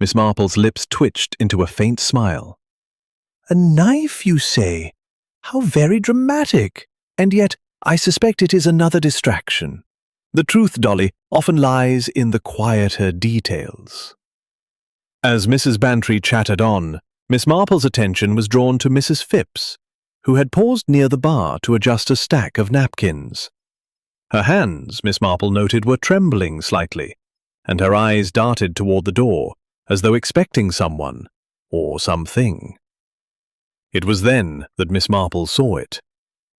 Miss Marple's lips twitched into a faint smile. "A knife, you say? How very dramatic! And yet, I suspect it is another distraction. The truth, Dolly, often lies in the quieter details." As Mrs. Bantry chattered on, Miss Marple's attention was drawn to Mrs. Phipps, who had paused near the bar to adjust a stack of napkins. Her hands, Miss Marple noted, were trembling slightly, and her eyes darted toward the door, as though expecting someone, or something. It was then that Miss Marple saw it,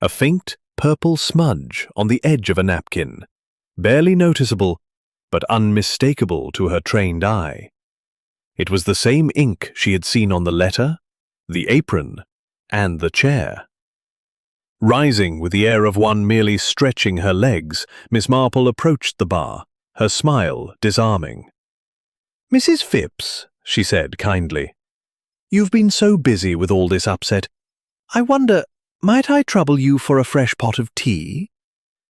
a faint purple smudge on the edge of a napkin, barely noticeable, but unmistakable to her trained eye. It was the same ink she had seen on the letter, the apron, and the chair. Rising with the air of one merely stretching her legs, Miss Marple approached the bar, her smile disarming. "Mrs. Phipps," she said kindly, "you've been so busy with all this upset. I wonder, might I trouble you for a fresh pot of tea?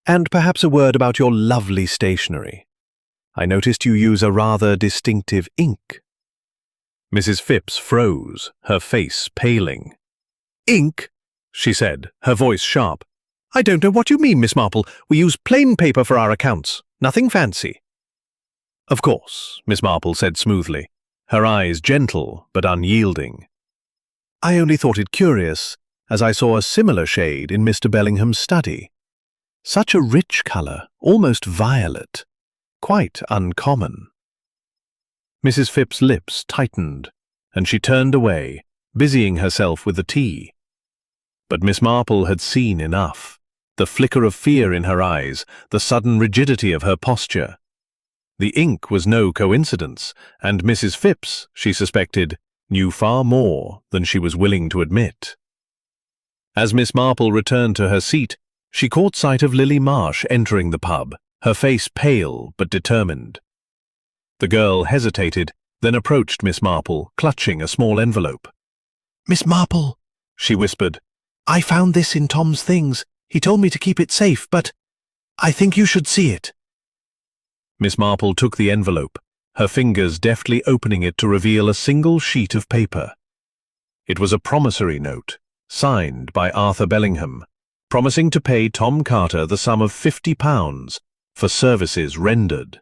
And perhaps a word about your lovely stationery. I noticed you use a rather distinctive ink." Mrs. Phipps froze, her face paling. "Ink?" she said, her voice sharp. "I don't know what you mean, Miss Marple. We use plain paper for our accounts. Nothing fancy." "Of course," Miss Marple said smoothly, her eyes gentle but unyielding. "I only thought it curious, as I saw a similar shade in Mr. Bellingham's study. Such a rich colour, almost violet. Quite uncommon." Mrs. Phipps' lips tightened, and she turned away, busying herself with the tea. But Miss Marple had seen enough, the flicker of fear in her eyes, the sudden rigidity of her posture. The ink was no coincidence, and Mrs. Phipps, she suspected, knew far more than she was willing to admit. As Miss Marple returned to her seat, she caught sight of Lily Marsh entering the pub, her face pale but determined. The girl hesitated, then approached Miss Marple, clutching a small envelope. "Miss Marple," she whispered, "I found this in Tom's things. He told me to keep it safe, but I think you should see it." Miss Marple took the envelope, her fingers deftly opening it to reveal a single sheet of paper. It was a promissory note, signed by Arthur Bellingham, promising to pay Tom Carter the sum of £50 for services rendered.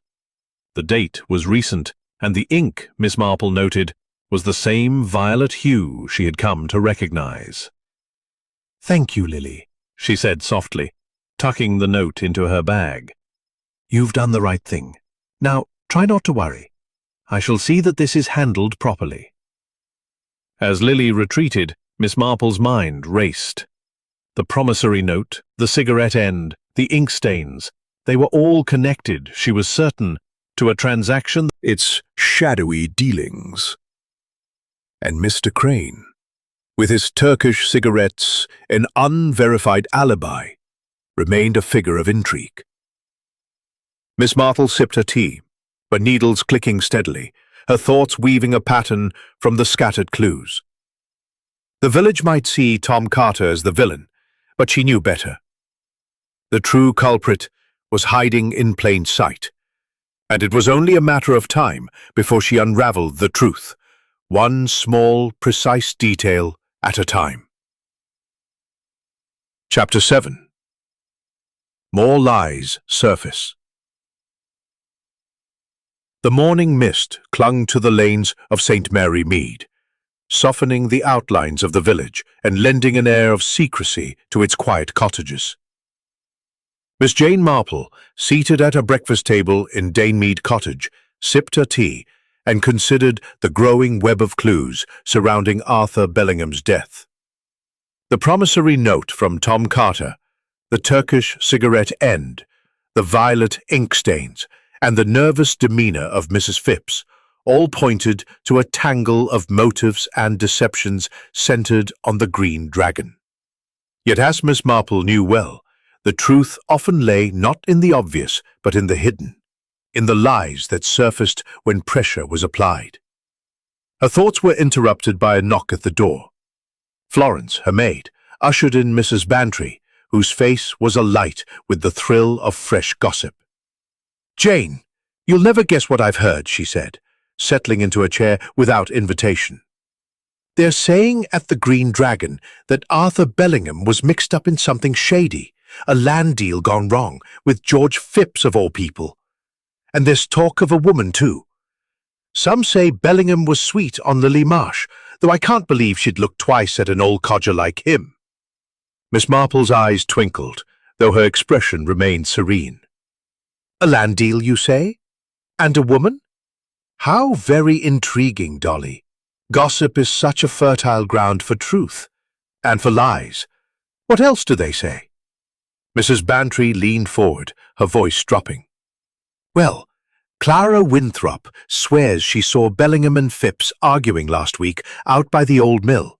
The date was recent, and the ink, Miss Marple noted, was the same violet hue she had come to recognize. "Thank you, Lily," she said softly, tucking the note into her bag. "You've done the right thing. Now, try not to worry. I shall see that this is handled properly." As Lily retreated, Miss Marple's mind raced. The promissory note, the cigarette end, the ink stains, they were all connected, she was certain, to a transaction. Its shadowy dealings. And Mr. Crane, with his Turkish cigarettes, an unverified alibi, remained a figure of intrigue, Miss Marple sipped her tea, her needles clicking steadily, her thoughts weaving a pattern from the scattered clues. The village might see Tom Carter as the villain, but she knew better. The true culprit was hiding in plain sight, and it was only a matter of time before she unraveled the truth, one small, precise detail at a time. Chapter 7. More lies surface. The morning mist clung to the lanes of St. Mary Mead, softening the outlines of the village and lending an air of secrecy to its quiet cottages. Miss Jane Marple, seated at her breakfast table in Danemead Cottage, sipped her tea and considered the growing web of clues surrounding Arthur Bellingham's death. The promissory note from Tom Carter, the Turkish cigarette end, the violet ink stains, and the nervous demeanor of Mrs. Phipps all pointed to a tangle of motives and deceptions centered on the Green Dragon. Yet, as Miss Marple knew well, the truth often lay not in the obvious, but in the hidden, in the lies that surfaced when pressure was applied. Her thoughts were interrupted by a knock at the door. Florence, her maid, ushered in Mrs. Bantry, whose face was alight with the thrill of fresh gossip. "Jane, you'll never guess what I've heard," she said, settling into a chair without invitation. "They're saying at the Green Dragon that Arthur Bellingham was mixed up in something shady, a land deal gone wrong, with George Phipps of all people. And there's talk of a woman too. Some say Bellingham was sweet on Lily Marsh, though I can't believe she'd look twice at an old codger like him." Miss Marple's eyes twinkled, though her expression remained serene. "A land deal, you say? And a woman? How very intriguing, Dolly. Gossip is such a fertile ground for truth, and for lies. What else do they say?" Mrs. Bantry leaned forward, her voice dropping. "Well, Clara Winthrop swears she saw Bellingham and Phipps arguing last week out by the old mill.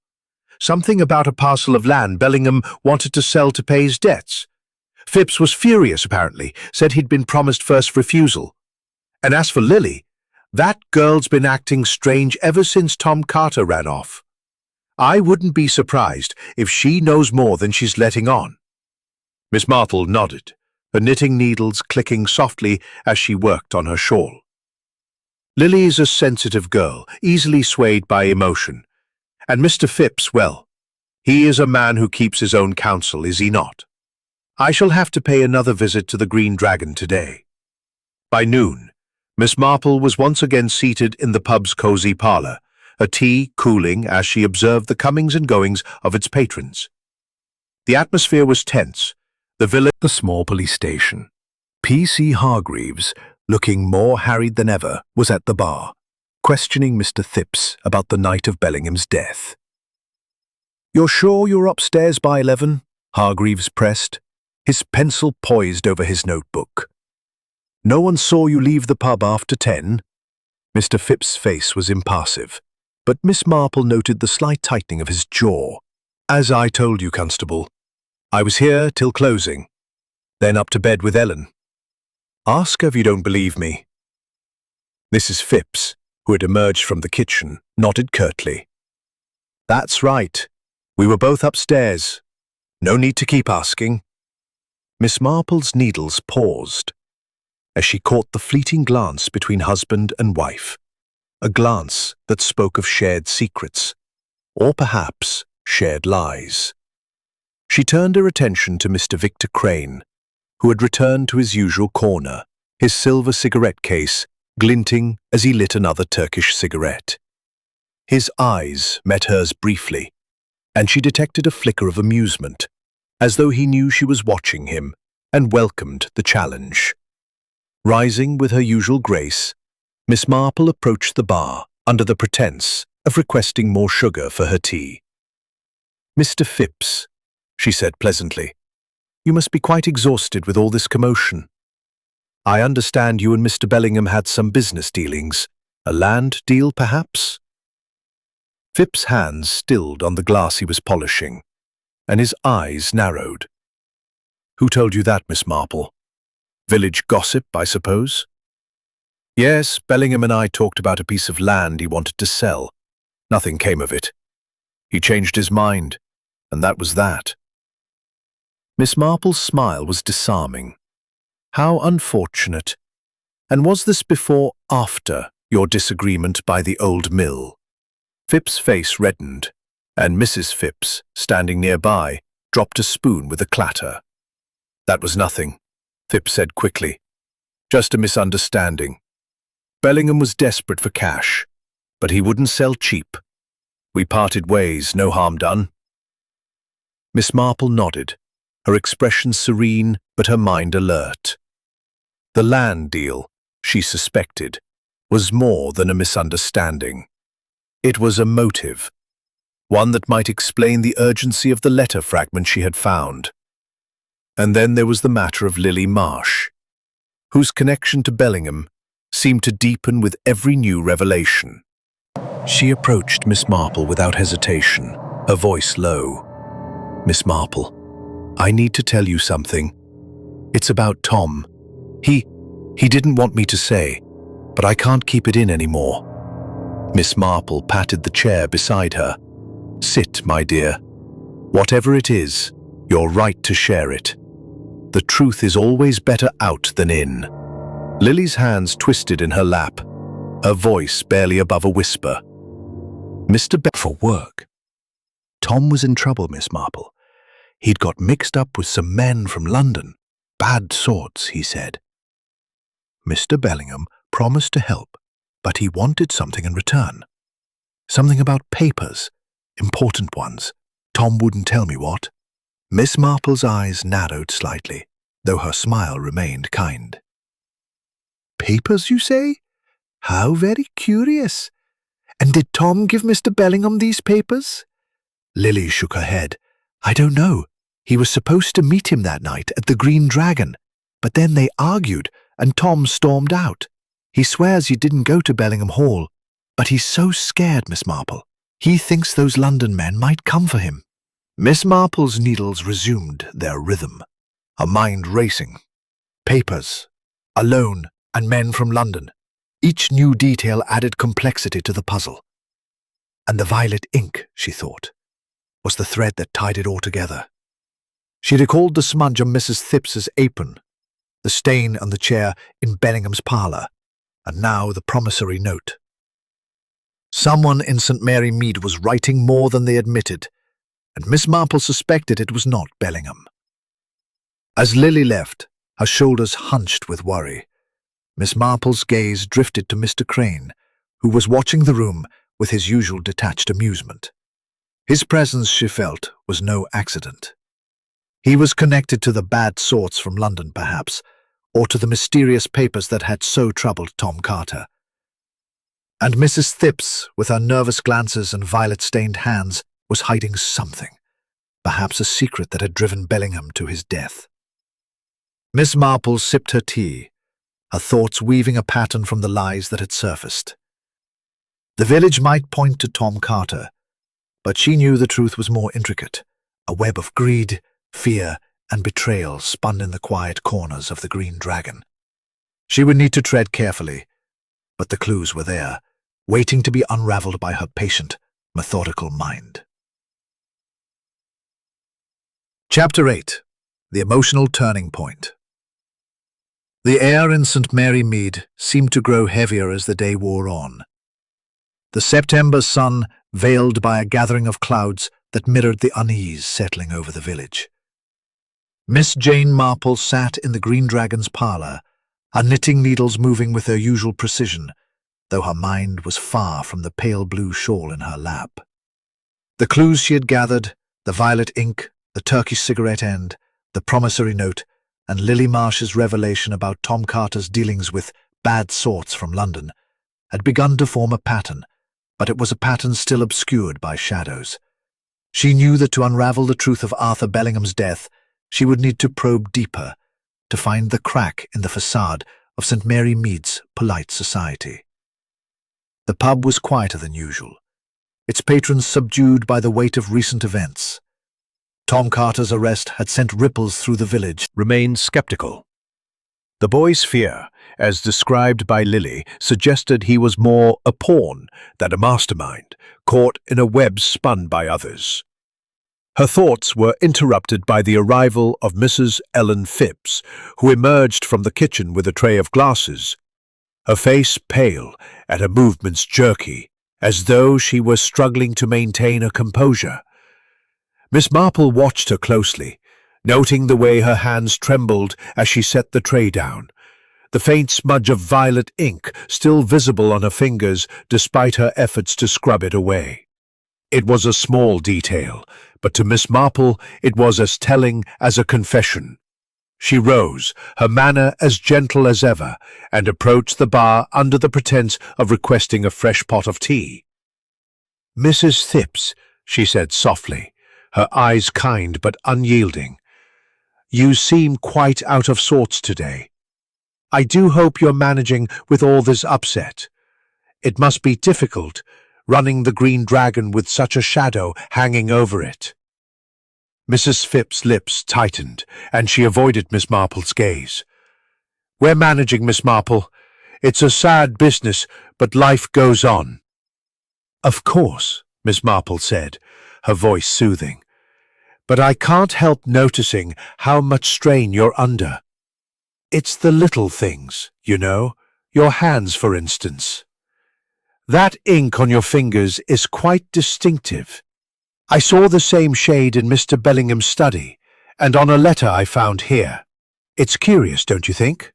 Something about a parcel of land Bellingham wanted to sell to pay his debts. Phipps was furious, apparently, said he'd been promised first refusal. And as for Lily, that girl's been acting strange ever since Tom Carter ran off. I wouldn't be surprised if she knows more than she's letting on." Miss Marple nodded, her knitting needles clicking softly as she worked on her shawl. "Lily's a sensitive girl, easily swayed by emotion. And Mr. Phipps, well, he is a man who keeps his own counsel, is he not? I shall have to pay another visit to the Green Dragon today." By noon, Miss Marple was once again seated in the pub's cosy parlour, her tea cooling as she observed the comings and goings of its patrons. The atmosphere was tense. The small police station. P.C. Hargreaves, looking more harried than ever, was at the bar, questioning Mr. Phipps about the night of Bellingham's death. "You're sure you're upstairs by 11? Hargreaves pressed, his pencil poised over his notebook. "No one saw you leave the pub after 10? Mr. Phipps' face was impassive, but Miss Marple noted the slight tightening of his jaw. "As I told you, Constable, I was here till closing, then up to bed with Ellen. Ask her if you don't believe me." Mrs. Phipps, who had emerged from the kitchen, nodded curtly. "That's right. We were both upstairs. No need to keep asking." Miss Marple's needles paused as she caught the fleeting glance between husband and wife, a glance that spoke of shared secrets, or perhaps shared lies. She turned her attention to Mr. Victor Crane, who had returned to his usual corner, his silver cigarette case glinting as he lit another Turkish cigarette. His eyes met hers briefly, and she detected a flicker of amusement, as though he knew she was watching him and welcomed the challenge. Rising with her usual grace, Miss Marple approached the bar under the pretense of requesting more sugar for her tea. "Mr. Phipps," she said pleasantly, "you must be quite exhausted with all this commotion. I understand you and Mr. Bellingham had some business dealings. A land deal, perhaps?" Phipps' hands stilled on the glass he was polishing, and his eyes narrowed. "Who told you that, Miss Marple?" Village gossip, I suppose? Yes, Bellingham and I talked about a piece of land he wanted to sell. Nothing came of it. He changed his mind, and that was that. Miss Marple's smile was disarming. How unfortunate. And was this before or after your disagreement by the old mill? Phipps's face reddened, and Mrs. Phipps, standing nearby, dropped a spoon with a clatter. That was nothing, Phipps said quickly. Just a misunderstanding. Bellingham was desperate for cash, but he wouldn't sell cheap. We parted ways, no harm done. Miss Marple nodded, her expression serene but her mind alert. The land deal, she suspected, was more than a misunderstanding. It was a motive, one that might explain the urgency of the letter fragment she had found. And then there was the matter of Lily Marsh, whose connection to Bellingham seemed to deepen with every new revelation. She approached Miss Marple without hesitation, her voice low. Miss Marple, I need to tell you something. It's about Tom. He didn't want me to say, but I can't keep it in anymore. Miss Marple patted the chair beside her. Sit, my dear. Whatever it is, you're right to share it. The truth is always better out than in. Lily's hands twisted in her lap, her voice barely above a whisper. For work. Tom was in trouble, Miss Marple. He'd got mixed up with some men from London. Bad sorts, he said. Mr. Bellingham promised to help, but he wanted something in return. Something about papers, important ones. Tom wouldn't tell me what. Miss Marple's eyes narrowed slightly, though her smile remained kind. Papers, you say? How very curious. And did Tom give Mr. Bellingham these papers? Lily shook her head. I don't know. He was supposed to meet him that night at the Green Dragon, but then they argued, and Tom stormed out. He swears he didn't go to Bellingham Hall, but he's so scared, Miss Marple. He thinks those London men might come for him. Miss Marple's needles resumed their rhythm, her mind racing. Papers, alone, and men from London. Each new detail added complexity to the puzzle. And the violet ink, she thought, was the thread that tied it all together. She recalled the smudge on Mrs. Phipps's apron, the stain on the chair in Bellingham's parlour, and now the promissory note. Someone in St. Mary Mead was writing more than they admitted, and Miss Marple suspected it was not Bellingham. As Lily left, her shoulders hunched with worry, Miss Marple's gaze drifted to Mr. Crane, who was watching the room with his usual detached amusement. His presence, she felt, was no accident. He was connected to the bad sorts from London, perhaps, or to the mysterious papers that had so troubled Tom Carter. And Mrs. Phipps, with her nervous glances and violet-stained hands, was hiding something, perhaps a secret that had driven Bellingham to his death. Miss Marple sipped her tea, her thoughts weaving a pattern from the lies that had surfaced. The village might point to Tom Carter, but she knew the truth was more intricate, a web of greed, fear, and betrayal spun in the quiet corners of the Green Dragon. She would need to tread carefully, but the clues were there, waiting to be unraveled by her patient, methodical mind. Chapter 8. The Emotional Turning Point. The air in St. Mary Mead seemed to grow heavier as the day wore on. The September sun veiled by a gathering of clouds that mirrored the unease settling over the village. Miss Jane Marple sat in the Green Dragon's parlour, her knitting needles moving with her usual precision, though her mind was far from the pale blue shawl in her lap. The clues she had gathered, the violet ink, the turkey cigarette end, the promissory note, and Lily Marsh's revelation about Tom Carter's dealings with bad sorts from London, had begun to form a pattern, but it was a pattern still obscured by shadows. She knew that to unravel the truth of Arthur Bellingham's death, she would need to probe deeper, to find the crack in the facade of St. Mary Mead's polite society. The pub was quieter than usual, its patrons subdued by the weight of recent events. Tom Carter's arrest had sent ripples through the village. Remained skeptical. The boy's fear, as described by Lily, suggested he was more a pawn than a mastermind, caught in a web spun by others. Her thoughts were interrupted by the arrival of Mrs. Ellen Phipps, who emerged from the kitchen with a tray of glasses, her face pale and her movements jerky, as though she were struggling to maintain her composure. Miss Marple watched her closely, noting the way her hands trembled as she set the tray down, the faint smudge of violet ink still visible on her fingers despite her efforts to scrub it away. It was a small detail, but to Miss Marple it was as telling as a confession. She rose, her manner as gentle as ever, and approached the bar under the pretense of requesting a fresh pot of tea. "Mrs. Phipps," she said softly, her eyes kind but unyielding, "you seem quite out of sorts today. I do hope you're managing with all this upset. It must be difficult, running the Green Dragon with such a shadow hanging over it." Mrs. Phipps' lips tightened, and she avoided Miss Marple's gaze. "We're managing, Miss Marple. It's a sad business, but life goes on." "Of course," Miss Marple said, her voice soothing. "But I can't help noticing how much strain you're under. It's the little things, you know, your hands, for instance. That ink on your fingers is quite distinctive. I saw the same shade in Mr. Bellingham's study, and on a letter I found here. It's curious, don't you think?"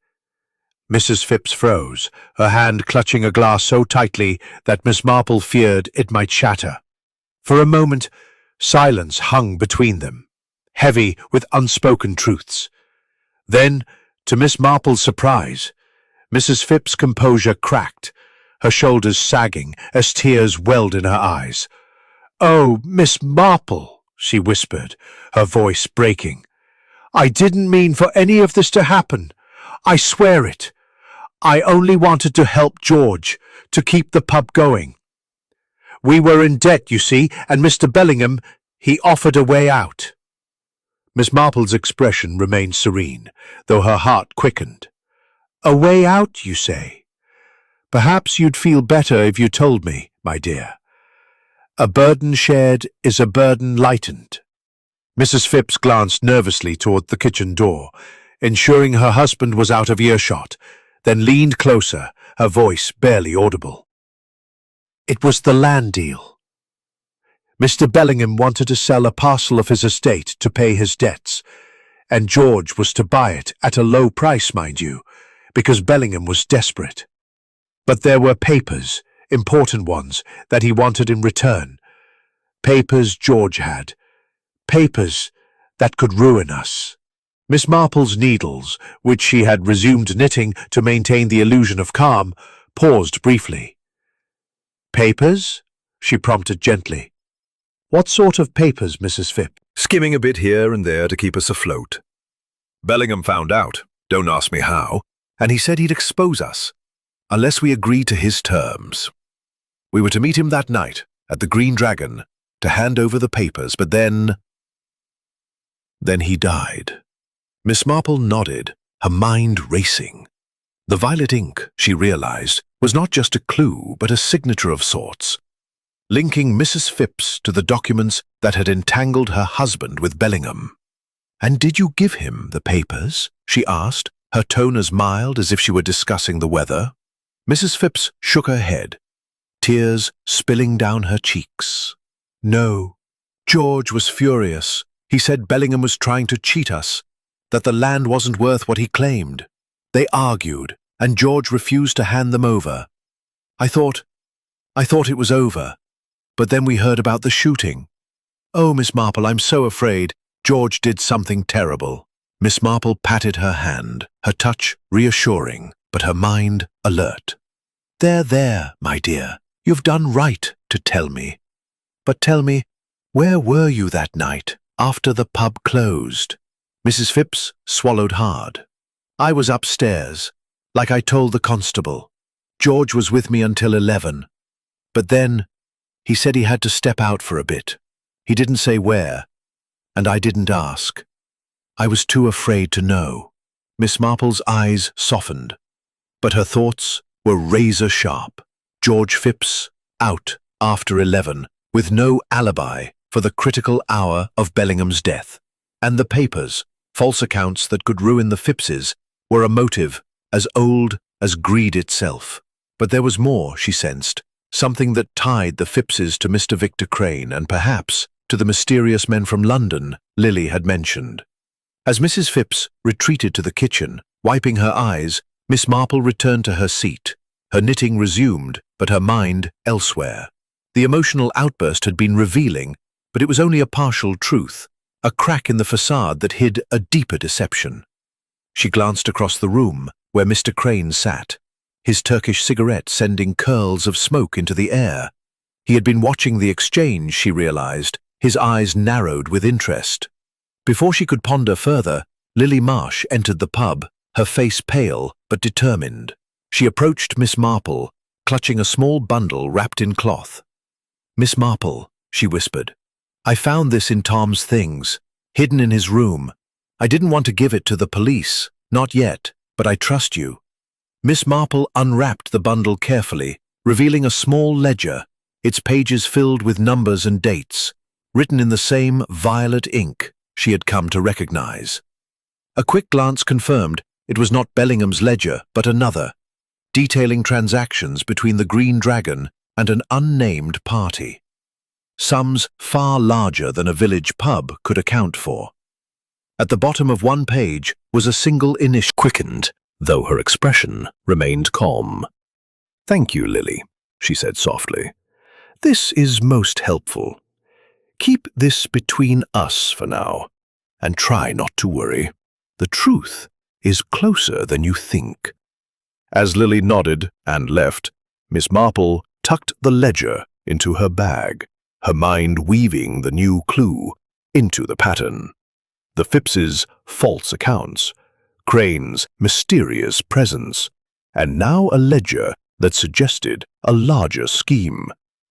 Mrs. Phipps froze, her hand clutching a glass so tightly that Miss Marple feared it might shatter. For a moment, silence hung between them, heavy with unspoken truths. Then, to Miss Marple's surprise, Mrs. Phipps' composure cracked, her shoulders sagging as tears welled in her eyes. "Oh, Miss Marple," she whispered, her voice breaking. "I didn't mean for any of this to happen. I swear it. I only wanted to help George, to keep the pub going. We were in debt, you see, and Mr. Bellingham, he offered a way out." Miss Marple's expression remained serene, though her heart quickened. "A way out, you say? Perhaps you'd feel better if you told me, my dear. A burden shared is a burden lightened." Mrs. Phipps glanced nervously toward the kitchen door, ensuring her husband was out of earshot, then leaned closer, her voice barely audible. "It was the land deal. Mr. Bellingham wanted to sell a parcel of his estate to pay his debts, and George was to buy it at a low price, mind you, because Bellingham was desperate. But there were papers, important ones, that he wanted in return. Papers George had. Papers that could ruin us." Miss Marple's needles, which she had resumed knitting to maintain the illusion of calm, paused briefly. "Papers?" she prompted gently. "What sort of papers, Mrs. Phipps?" "Skimming a bit here and there to keep us afloat. Bellingham found out, don't ask me how, and he said he'd expose us, unless we agreed to his terms. We were to meet him that night, at the Green Dragon, to hand over the papers, but then he died." Miss Marple nodded, her mind racing. The violet ink, she realized, was not just a clue, but a signature of sorts, linking Mrs. Phipps to the documents that had entangled her husband with Bellingham. "And did you give him the papers?" she asked, her tone as mild as if she were discussing the weather. Mrs. Phipps shook her head, tears spilling down her cheeks. "No. George was furious. He said Bellingham was trying to cheat us, that the land wasn't worth what he claimed. They argued, and George refused to hand them over. I thought it was over, but then we heard about the shooting. Oh, Miss Marple, I'm so afraid George did something terrible." Miss Marple patted her hand, her touch reassuring, but her mind alert. There, my dear, you've done right to tell me. But tell me, where were you that night, after the pub closed?" Mrs. Phipps swallowed hard. "I was upstairs, like I told the constable. George was with me until 11. But then, he said he had to step out for a bit. He didn't say where, and I didn't ask. I was too afraid to know." Miss Marple's eyes softened, but her thoughts were razor-sharp. George Phipps, out after 11, with no alibi for the critical hour of Bellingham's death. And the papers, false accounts that could ruin the Phippses, were a motive as old as greed itself. But there was more, she sensed, something that tied the Phippses to Mr. Victor Crane and perhaps to the mysterious men from London Lily had mentioned. As Mrs. Phipps retreated to the kitchen, wiping her eyes, Miss Marple returned to her seat. Her knitting resumed, but her mind elsewhere. The emotional outburst had been revealing, but it was only a partial truth, a crack in the facade that hid a deeper deception. She glanced across the room, where Mr. Crane sat, his Turkish cigarette sending curls of smoke into the air. He had been watching the exchange, she realized, his eyes narrowed with interest. Before she could ponder further, Lily Marsh entered the pub, her face pale but determined. She approached Miss Marple, clutching a small bundle wrapped in cloth. "Miss Marple," she whispered, "I found this in Tom's things, hidden in his room. I didn't want to give it to the police, not yet, but I trust you." Miss Marple unwrapped the bundle carefully, revealing a small ledger, its pages filled with numbers and dates, written in the same violet ink she had come to recognize. A quick glance confirmed it was not Bellingham's ledger, but another, detailing transactions between the Green Dragon and an unnamed party. Sums far larger than a village pub could account for. At the bottom of one page was a single initial. Quickened, though her expression remained calm. "Thank you, Lily," she said softly. "This is most helpful. Keep this between us for now, and try not to worry. The truth is closer than you think." As Lily nodded and left, Miss Marple tucked the ledger into her bag, her mind weaving the new clue into the pattern. The Phippses' false accounts, Crane's mysterious presence, and now a ledger that suggested a larger scheme,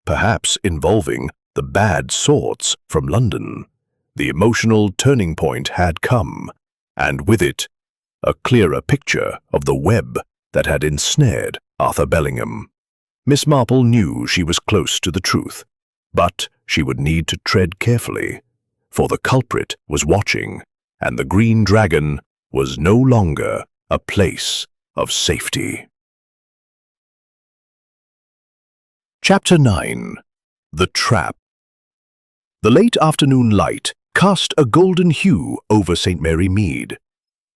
perhaps involving the bad sorts from London. The emotional turning point had come, and with it, a clearer picture of the web that had ensnared Arthur Bellingham. Miss Marple knew she was close to the truth, but she would need to tread carefully, for the culprit was watching, and the Green Dragon was no longer a place of safety. Chapter 9. The Trap. The late afternoon light cast a golden hue over St. Mary Mead,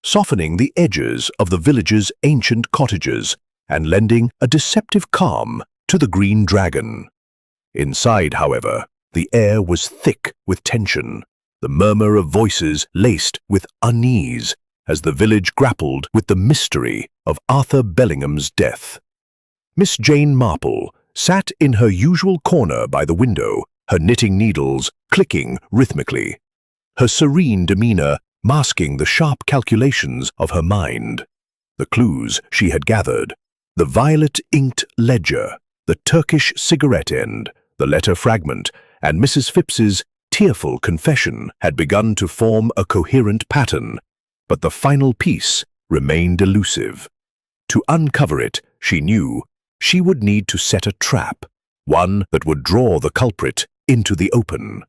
softening the edges of the village's ancient cottages and lending a deceptive calm to the Green Dragon. Inside, however, the air was thick with tension, the murmur of voices laced with unease as the village grappled with the mystery of Arthur Bellingham's death. Miss Jane Marple sat in her usual corner by the window, her knitting needles clicking rhythmically, her serene demeanor masking the sharp calculations of her mind. The clues she had gathered, the violet-inked ledger, the Turkish cigarette end, the letter fragment, and Mrs. Phipps's tearful confession had begun to form a coherent pattern, but the final piece remained elusive. To uncover it, she knew, she would need to set a trap, one that would draw the culprit into the open.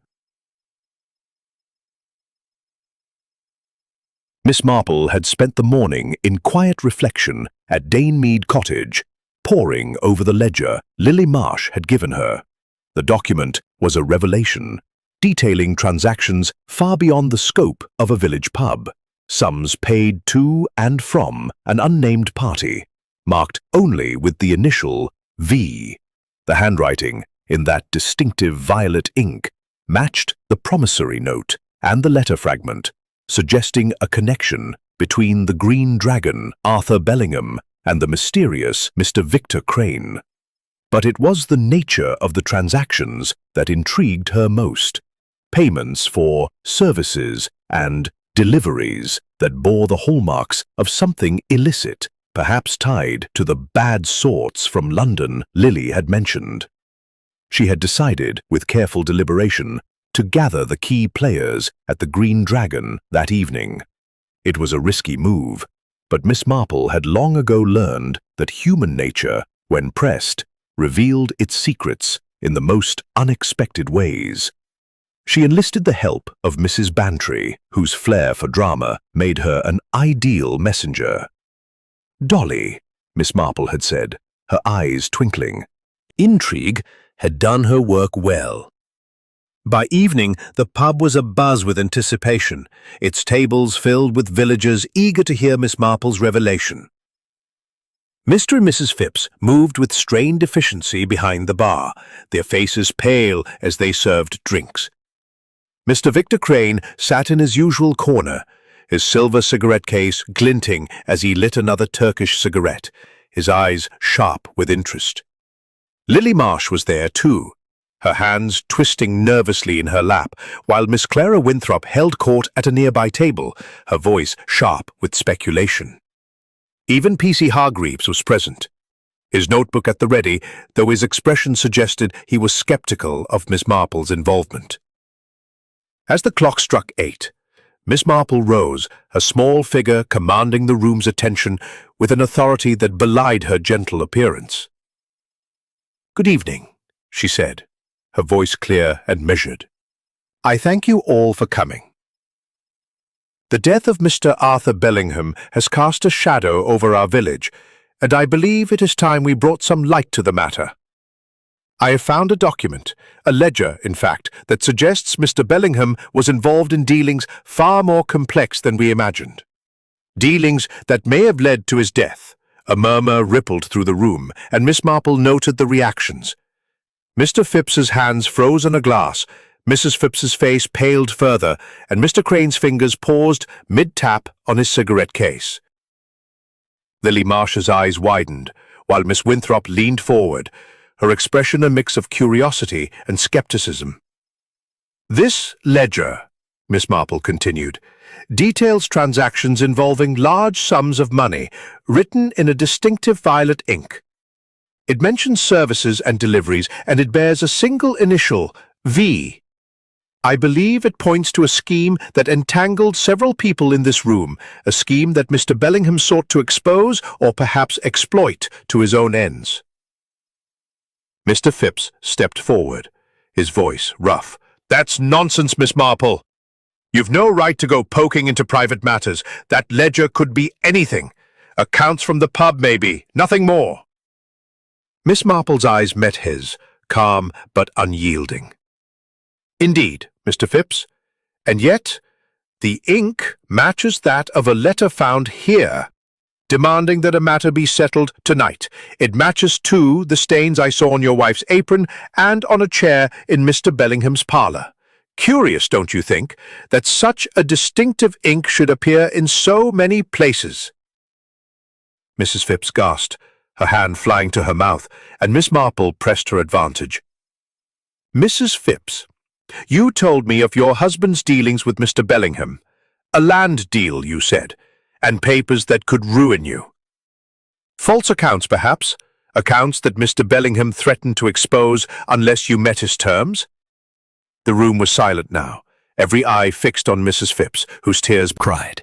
Miss Marple had spent the morning in quiet reflection at Dane Mead Cottage, poring over the ledger Lily Marsh had given her. The document was a revelation, detailing transactions far beyond the scope of a village pub, sums paid to and from an unnamed party, marked only with the initial V. The handwriting, in that distinctive violet ink, matched the promissory note and the letter fragment, suggesting a connection between the Green Dragon, Arthur Bellingham, and the mysterious Mr. Victor Crane. But it was the nature of the transactions that intrigued her most, payments for services and deliveries that bore the hallmarks of something illicit, perhaps tied to the bad sorts from London Lily had mentioned. She had decided, with careful deliberation, to gather the key players at the Green Dragon that evening. It was a risky move, but Miss Marple had long ago learned that human nature, when pressed, revealed its secrets in the most unexpected ways. She enlisted the help of Mrs. Bantry, whose flair for drama made her an ideal messenger. "Dolly," Miss Marple had said, her eyes twinkling. Intrigue had done her work well. By evening, the pub was abuzz with anticipation, its tables filled with villagers eager to hear Miss Marple's revelation. Mr. and Mrs. Phipps moved with strained efficiency behind the bar, their faces pale as they served drinks. Mr. Victor Crane sat in his usual corner, his silver cigarette case glinting as he lit another Turkish cigarette, his eyes sharp with interest. Lily Marsh was there too, her hands twisting nervously in her lap, while Miss Clara Winthrop held court at a nearby table, her voice sharp with speculation. Even P.C. Hargreaves was present, his notebook at the ready, though his expression suggested he was skeptical of Miss Marple's involvement. As the clock struck 8, Miss Marple rose, her small figure commanding the room's attention with an authority that belied her gentle appearance. "Good evening," she said, her voice clear and measured. "I thank you all for coming. The death of Mr. Arthur Bellingham has cast a shadow over our village, and I believe it is time we brought some light to the matter. I have found a document, a ledger, in fact, that suggests Mr. Bellingham was involved in dealings far more complex than we imagined. Dealings that may have led to his death." A murmur rippled through the room, and Miss Marple noted the reactions. Mr. Phipps's hands froze on a glass, Mrs. Phipps's face paled further, and Mr. Crane's fingers paused mid-tap on his cigarette case. Lily Marsh's eyes widened, while Miss Winthrop leaned forward, her expression a mix of curiosity and skepticism. "This ledger," Miss Marple continued, "details transactions involving large sums of money, written in a distinctive violet ink. It mentions services and deliveries, and it bears a single initial, V. I believe it points to a scheme that entangled several people in this room, a scheme that Mr. Bellingham sought to expose or perhaps exploit to his own ends." Mr. Phipps stepped forward, his voice rough. "That's nonsense, Miss Marple. You've no right to go poking into private matters. That ledger could be anything. Accounts from the pub, maybe, nothing more." Miss Marple's eyes met his, calm but unyielding. "Indeed, Mr. Phipps, and yet the ink matches that of a letter found here, demanding that a matter be settled tonight. It matches, too, the stains I saw on your wife's apron and on a chair in Mr. Bellingham's parlour. Curious, don't you think, that such a distinctive ink should appear in so many places?" Mrs. Phipps gasped, her hand flying to her mouth, and Miss Marple pressed her advantage. "Mrs. Phipps, you told me of your husband's dealings with Mr. Bellingham. A land deal, you said, and papers that could ruin you. False accounts, perhaps? Accounts that Mr. Bellingham threatened to expose unless you met his terms?" The room was silent now, every eye fixed on Mrs. Phipps, whose tears cried,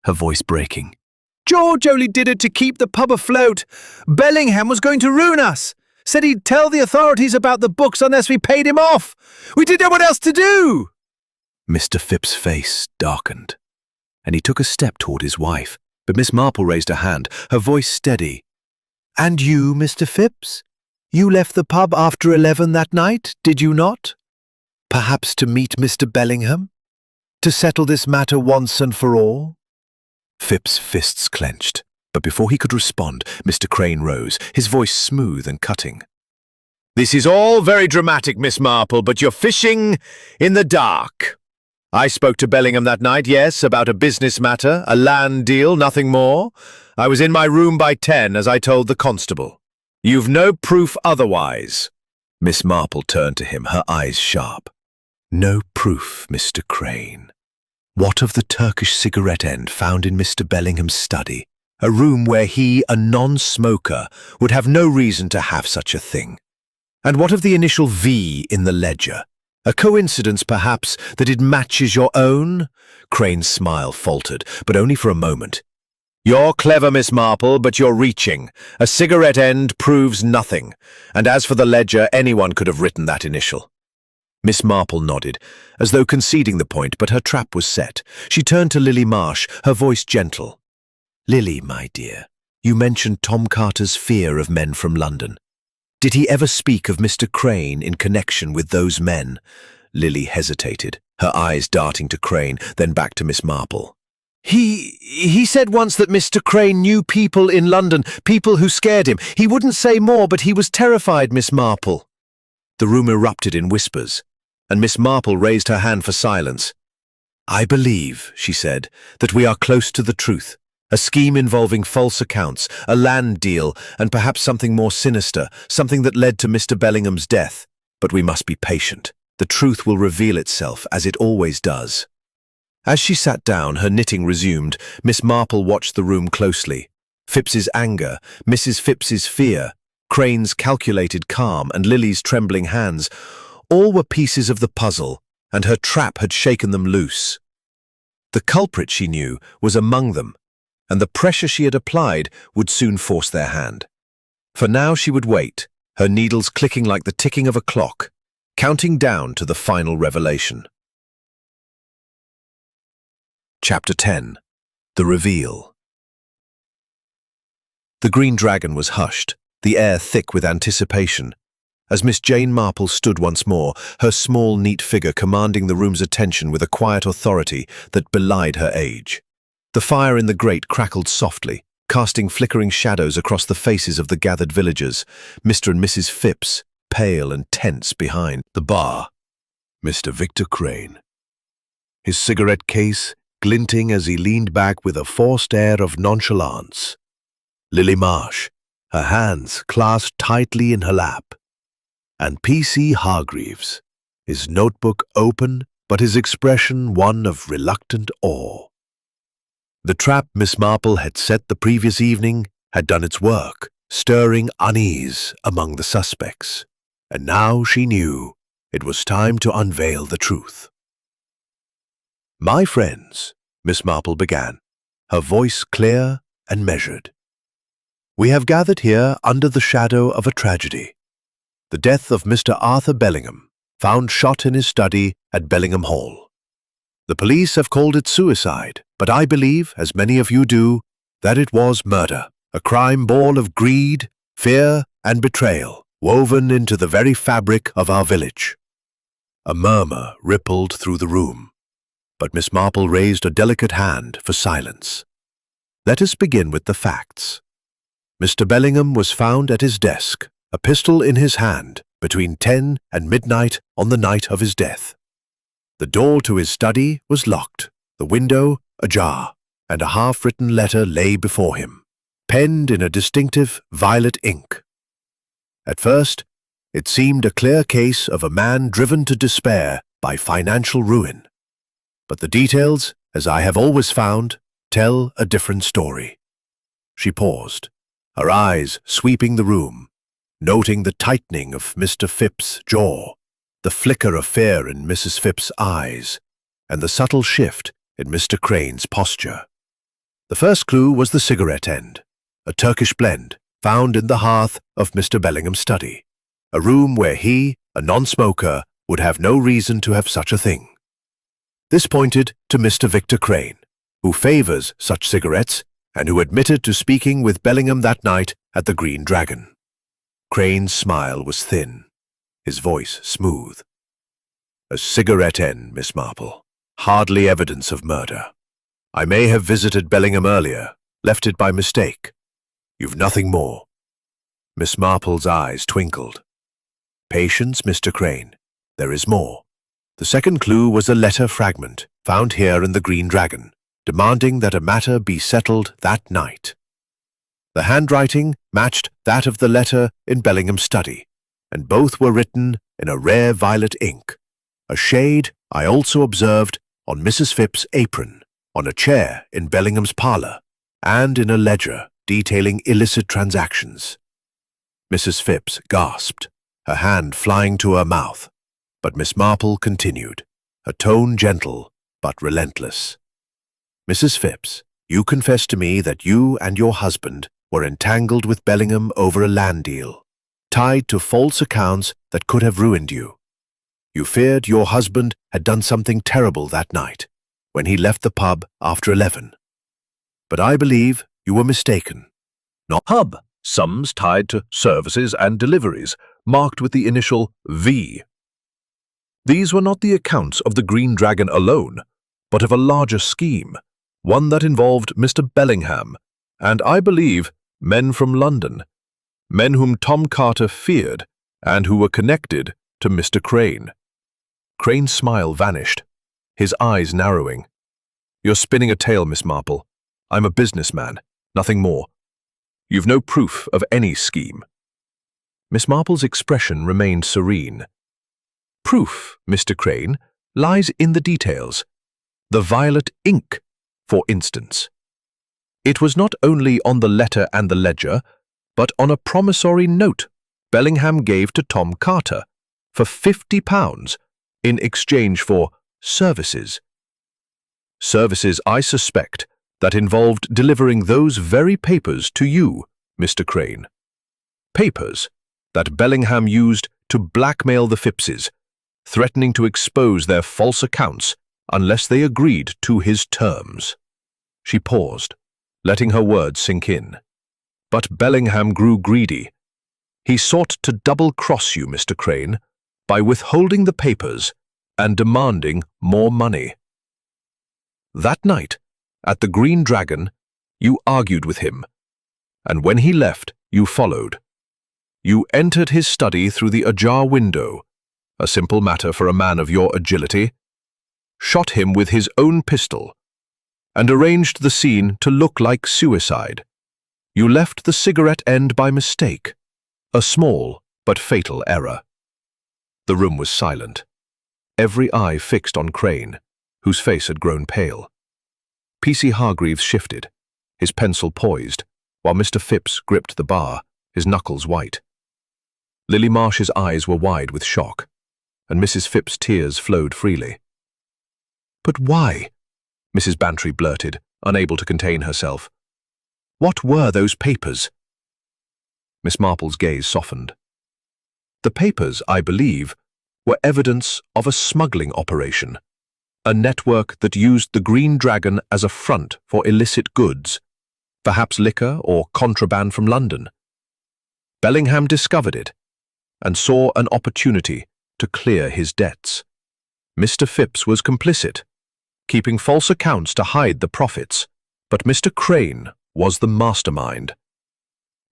her voice breaking. "George only did it to keep the pub afloat. Bellingham was going to ruin us. Said he'd tell the authorities about the books unless we paid him off. We didn't know what else to do." Mr. Phipps' face darkened, and he took a step toward his wife, but Miss Marple raised a hand, her voice steady. "And you, Mr. Phipps? You left the pub after 11 that night, did you not? Perhaps to meet Mr. Bellingham? To settle this matter once and for all?" Phipps' fists clenched, but before he could respond, Mr. Crane rose, his voice smooth and cutting. "This is all very dramatic, Miss Marple, but you're fishing in the dark. I spoke to Bellingham that night, yes, about a business matter, a land deal, nothing more. I was in my room by 10, as I told the constable. You've no proof otherwise." Miss Marple turned to him, her eyes sharp. "No proof, Mr. Crane. What of the Turkish cigarette end found in Mr. Bellingham's study, a room where he, a non-smoker, would have no reason to have such a thing? And what of the initial V in the ledger? A coincidence, perhaps, that it matches your own?" Crane's smile faltered, but only for a moment. You're clever, Miss Marple, but you're reaching. A cigarette end proves nothing. And as for the ledger, anyone could have written that initial. Miss Marple nodded, as though conceding the point, but her trap was set. She turned to Lily Marsh, her voice gentle. Lily, my dear, you mentioned Tom Carter's fear of men from London. Did he ever speak of Mr. Crane in connection with those men? Lily hesitated, her eyes darting to Crane, then back to Miss Marple. He said once that Mr. Crane knew people in London, people who scared him. He wouldn't say more, but he was terrified, Miss Marple. The room erupted in whispers, and Miss Marple raised her hand for silence. I believe, she said, that we are close to the truth. A scheme involving false accounts, a land deal, and perhaps something more sinister, something that led to Mr. Bellingham's death. But we must be patient. The truth will reveal itself, as it always does. As she sat down, her knitting resumed. Miss Marple watched the room closely. Phipps's anger, Mrs. Phipps's fear, Crane's calculated calm, and Lily's trembling hands, all were pieces of the puzzle, and her trap had shaken them loose. The culprit, she knew, was among them, and the pressure she had applied would soon force their hand. For now she would wait, her needles clicking like the ticking of a clock, counting down to the final revelation. Chapter 10. The Reveal. The Green Dragon was hushed, the air thick with anticipation, as Miss Jane Marple stood once more, her small, neat figure commanding the room's attention with a quiet authority that belied her age. The fire in the grate crackled softly, casting flickering shadows across the faces of the gathered villagers, Mr. and Mrs. Phipps, pale and tense behind the bar. Mr. Victor Crane, his cigarette case glinting as he leaned back with a forced air of nonchalance. Lily Marsh, her hands clasped tightly in her lap. And P.C. Hargreaves, his notebook open, but his expression one of reluctant awe. The trap Miss Marple had set the previous evening had done its work, stirring unease among the suspects. And now she knew it was time to unveil the truth. My friends, Miss Marple began, her voice clear and measured. We have gathered here under the shadow of a tragedy. The death of Mr. Arthur Bellingham, found shot in his study at Bellingham Hall. The police have called it suicide, but I believe, as many of you do, that it was murder, a crime born of greed, fear, and betrayal, woven into the very fabric of our village. A murmur rippled through the room, but Miss Marple raised a delicate hand for silence. Let us begin with the facts. Mr. Bellingham was found at his desk, a pistol in his hand, between 10 and midnight on the night of his death. The door to his study was locked, the window ajar, and a half-written letter lay before him, penned in a distinctive violet ink. At first, it seemed a clear case of a man driven to despair by financial ruin. But the details, as I have always found, tell a different story. She paused, her eyes sweeping the room, noting the tightening of Mr. Phipps's jaw, the flicker of fear in Mrs. Phipps's eyes, and the subtle shift in Mr. Crane's posture. The first clue was the cigarette end, a Turkish blend found in the hearth of Mr. Bellingham's study, a room where he, a non-smoker, would have no reason to have such a thing. This pointed to Mr. Victor Crane, who favors such cigarettes and who admitted to speaking with Bellingham that night at the Green Dragon. Crane's smile was thin, his voice smooth. A cigarette end, Miss Marple. Hardly evidence of murder. I may have visited Bellingham earlier, left it by mistake. You've nothing more. Miss Marple's eyes twinkled. Patience, Mr. Crane. There is more. The second clue was a letter fragment found here in the Green Dragon, demanding that a matter be settled that night. The handwriting matched that of the letter in Bellingham's study, and both were written in a rare violet ink, a shade I also observed on Mrs. Phipps's apron, on a chair in Bellingham's parlour, and in a ledger detailing illicit transactions. Mrs. Phipps gasped, her hand flying to her mouth, but Miss Marple continued, her tone gentle but relentless. Mrs. Phipps, You confessed to me that you and your husband were entangled with Bellingham over a land deal, tied to false accounts that could have ruined you. You feared your husband had done something terrible that night, when he left the pub after 11. But I believe you were mistaken. Not pub, sums tied to services and deliveries, marked with the initial V. These were not the accounts of the Green Dragon alone, but of a larger scheme, one that involved Mr. Bellingham, and I believe men from London, men whom Tom Carter feared and who were connected to Mr. Crane. Crane's smile vanished, his eyes narrowing. You're spinning a tale, Miss Marple. I'm a businessman, nothing more. You've no proof of any scheme. Miss Marple's expression remained serene. Proof, Mr. Crane, lies in the details. The violet ink, for instance. It was not only on the letter and the ledger, but on a promissory note Bellingham gave to Tom Carter for £50 in exchange for services. Services, I suspect, that involved delivering those very papers to you, Mr. Crane. Papers that Bellingham used to blackmail the Phippses, threatening to expose their false accounts unless they agreed to his terms. She paused, letting her words sink in. But Bellingham grew greedy. He sought to double-cross you, Mr. Crane, by withholding the papers and demanding more money. That night, at the Green Dragon, you argued with him, and when he left, you followed. You entered his study through the ajar window, a simple matter for a man of your agility, shot him with his own pistol, and arranged the scene to look like suicide. You left the cigarette end by mistake, a small but fatal error. The room was silent, every eye fixed on Crane, whose face had grown pale. P.C. Hargreaves shifted, his pencil poised, while Mr. Phipps gripped the bar, his knuckles white. Lily Marsh's eyes were wide with shock, and Mrs. Phipps' tears flowed freely. "But why?" Mrs. Bantry blurted, unable to contain herself. "What were those papers?" Miss Marple's gaze softened. "The papers, I believe, were evidence of a smuggling operation, a network that used the Green Dragon as a front for illicit goods, perhaps liquor or contraband from London. Bellingham discovered it and saw an opportunity to clear his debts. Mr. Phipps was complicit, keeping false accounts to hide the profits, but Mr. Crane was the mastermind.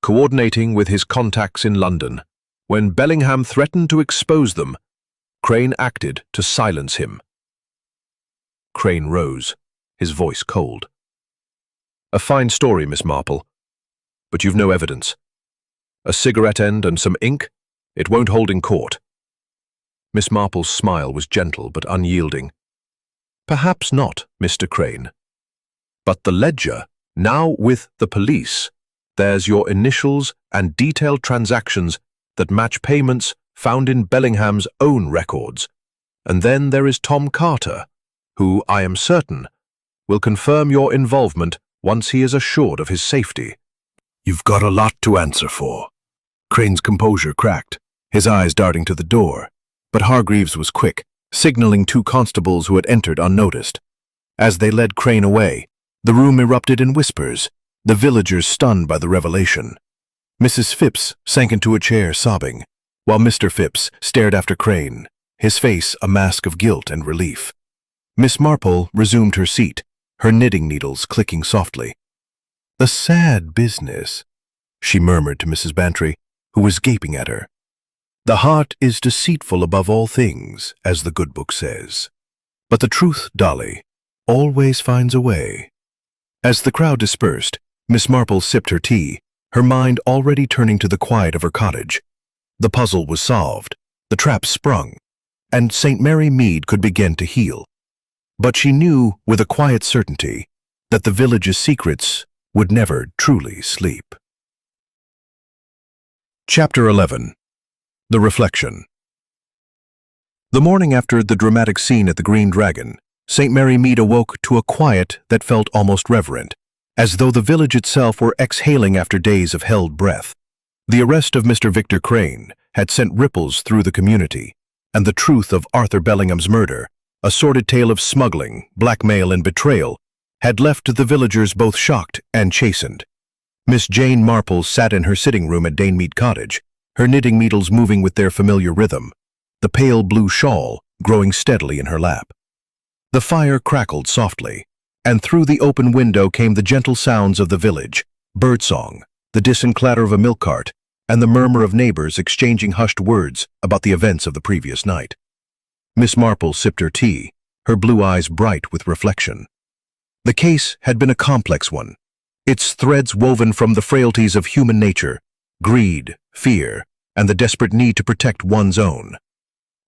Coordinating with his contacts in London, when Bellingham threatened to expose them, Crane acted to silence him." Crane rose, his voice cold. "A fine story, Miss Marple, but you've no evidence. A cigarette end and some ink? It won't hold in court." Miss Marple's smile was gentle but unyielding. "Perhaps not, Mr. Crane. But the ledger, now with the police, there's your initials and detailed transactions that match payments found in Bellingham's own records. And then there is Tom Carter, who, I am certain, will confirm your involvement once he is assured of his safety." "You've got a lot to answer for." Crane's composure cracked, his eyes darting to the door, but Hargreaves was quick, signaling two constables who had entered unnoticed. As they led Crane away, the room erupted in whispers, the villagers stunned by the revelation. Mrs. Phipps sank into a chair sobbing, while Mr. Phipps stared after Crane, his face a mask of guilt and relief. Miss Marple resumed her seat, her knitting needles clicking softly. "A sad business," she murmured to Mrs. Bantry, who was gaping at her. "The heart is deceitful above all things, as the good book says. But the truth, Dolly, always finds a way." As the crowd dispersed, Miss Marple sipped her tea, her mind already turning to the quiet of her cottage. The puzzle was solved, the trap sprung, and St. Mary Mead could begin to heal. But she knew with a quiet certainty that the village's secrets would never truly sleep. Chapter 11. The Reflection. The morning after the dramatic scene at the Green Dragon, St. Mary Mead awoke to a quiet that felt almost reverent. as though the village itself were exhaling after days of held breath. The arrest of Mr. Victor Crane had sent ripples through the community, and the truth of Arthur Bellingham's murder, a sordid tale of smuggling, blackmail, and betrayal, had left the villagers both shocked and chastened. Miss Jane Marple sat in her sitting room at Mead Cottage, her knitting needles moving with their familiar rhythm, the pale blue shawl growing steadily in her lap. The fire crackled softly, and through the open window came the gentle sounds of the village, birdsong, the distant clatter of a milk cart, and the murmur of neighbors exchanging hushed words about the events of the previous night. Miss Marple sipped her tea, her blue eyes bright with reflection. The case had been a complex one, its threads woven from the frailties of human nature, greed, fear, and the desperate need to protect one's own.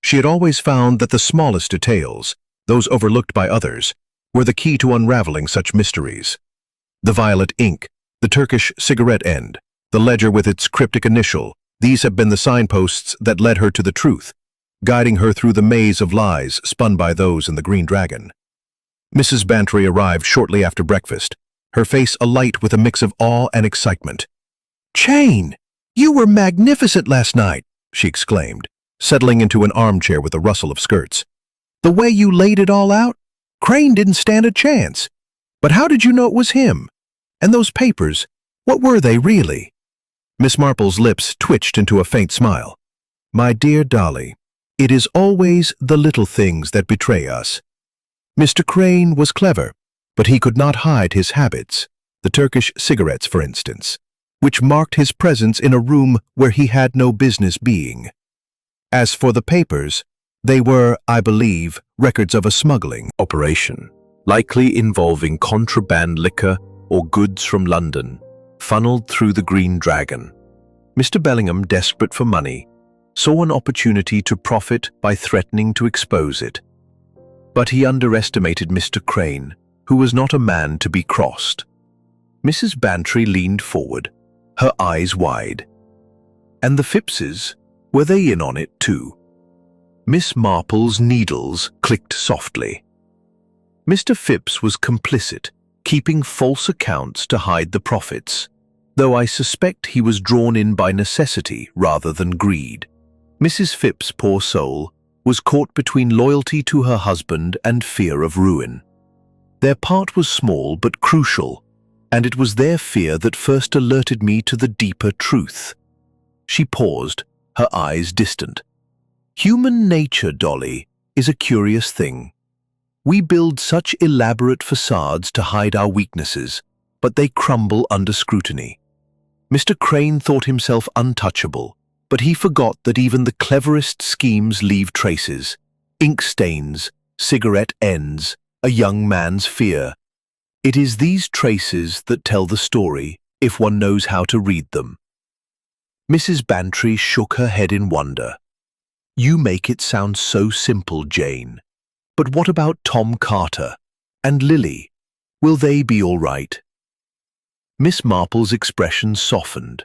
She had always found that the smallest details, those overlooked by others, were the key to unraveling such mysteries. The violet ink, the Turkish cigarette end, the ledger with its cryptic initial, these have been the signposts that led her to the truth, guiding her through the maze of lies spun by those in the Green Dragon. Mrs. Bantry arrived shortly after breakfast, her face alight with a mix of awe and excitement. "Jane, you were magnificent last night," she exclaimed, settling into an armchair with a rustle of skirts. "The way you laid it all out, Crane didn't stand a chance. But how did you know it was him? And those papers, what were they really?" Miss Marple's lips twitched into a faint smile. "My dear Dolly, it is always the little things that betray us. Mr. Crane was clever, but he could not hide his habits, the Turkish cigarettes, for instance, which marked his presence in a room where he had no business being. As for the papers, they were, I believe, records of a smuggling operation, likely involving contraband liquor or goods from London, funneled through the Green Dragon. Mr. Bellingham, desperate for money, saw an opportunity to profit by threatening to expose it. But he underestimated Mr. Crane, who was not a man to be crossed." Mrs. Bantry leaned forward, her eyes wide. "And the Phippses, were they in on it too?" Miss Marple's needles clicked softly. "Mr. Phipps was complicit, keeping false accounts to hide the profits, though I suspect he was drawn in by necessity rather than greed. Mrs. Phipps, poor soul, was caught between loyalty to her husband and fear of ruin. Their part was small but crucial, and it was their fear that first alerted me to the deeper truth." She paused, her eyes distant. "Human nature, Dolly, is a curious thing. We build such elaborate facades to hide our weaknesses, but they crumble under scrutiny. Mr. Crane thought himself untouchable, but he forgot that even the cleverest schemes leave traces, ink stains, cigarette ends, a young man's fear. It is these traces that tell the story, if one knows how to read them." Mrs. Bantry shook her head in wonder. "You make it sound so simple, Jane. But what about Tom Carter and Lily? Will they be all right?" Miss Marple's expression softened.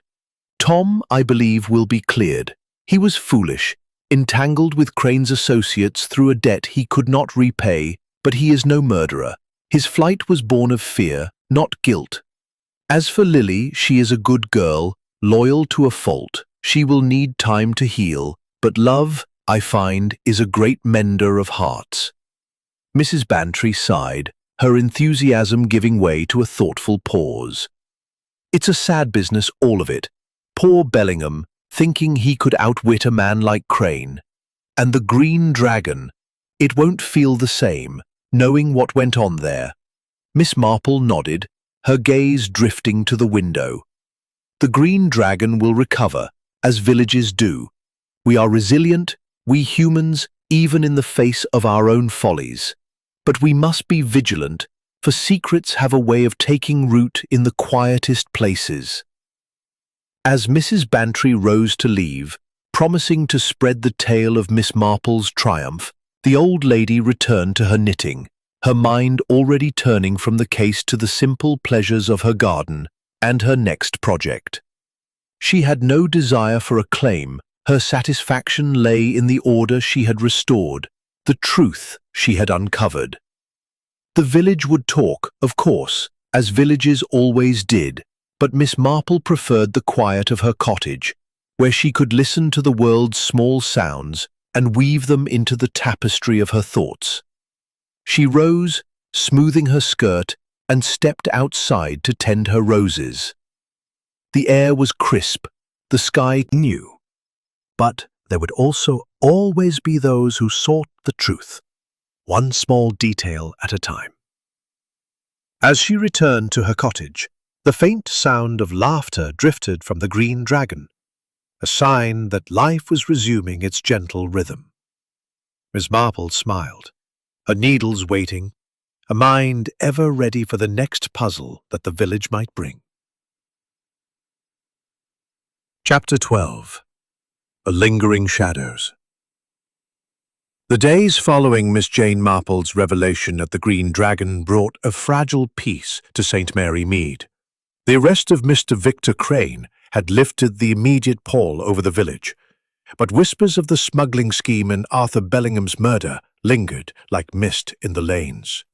"Tom, I believe, will be cleared. He was foolish, entangled with Crane's associates through a debt he could not repay, but he is no murderer. His flight was born of fear, not guilt. As for Lily, she is a good girl, loyal to a fault. She will need time to heal, but love, I find, is a great mender of hearts." Mrs. Bantry sighed, her enthusiasm giving way to a thoughtful pause. "It's a sad business, all of it. Poor Bellingham, thinking he could outwit a man like Crane. And the Green Dragon, it won't feel the same, knowing what went on there." Miss Marple nodded, her gaze drifting to the window. "The Green Dragon will recover, as villages do. We are resilient, we humans, even in the face of our own follies. But we must be vigilant, for secrets have a way of taking root in the quietest places." As Mrs. Bantry rose to leave, promising to spread the tale of Miss Marple's triumph, the old lady returned to her knitting, her mind already turning from the case to the simple pleasures of her garden and her next project. She had no desire for acclaim. Her satisfaction lay in the order she had restored, the truth she had uncovered. The village would talk, of course, as villages always did, but Miss Marple preferred the quiet of her cottage, where she could listen to the world's small sounds and weave them into the tapestry of her thoughts. She rose, smoothing her skirt, and stepped outside to tend her roses. The air was crisp, the sky new, but there would also always be those who sought the truth, one small detail at a time. As she returned to her cottage, the faint sound of laughter drifted from the green dragon, a sign that life was resuming its gentle rhythm. Miss Marple smiled, her needles waiting, a mind ever ready for the next puzzle that the village might bring. Chapter 12. A Lingering Shadows. The days following Miss Jane Marple's revelation at the Green Dragon brought a fragile peace to St. Mary Mead. The arrest of Mr. Victor Crane had lifted the immediate pall over the village, but whispers of the smuggling scheme and Arthur Bellingham's murder lingered like mist in the lanes.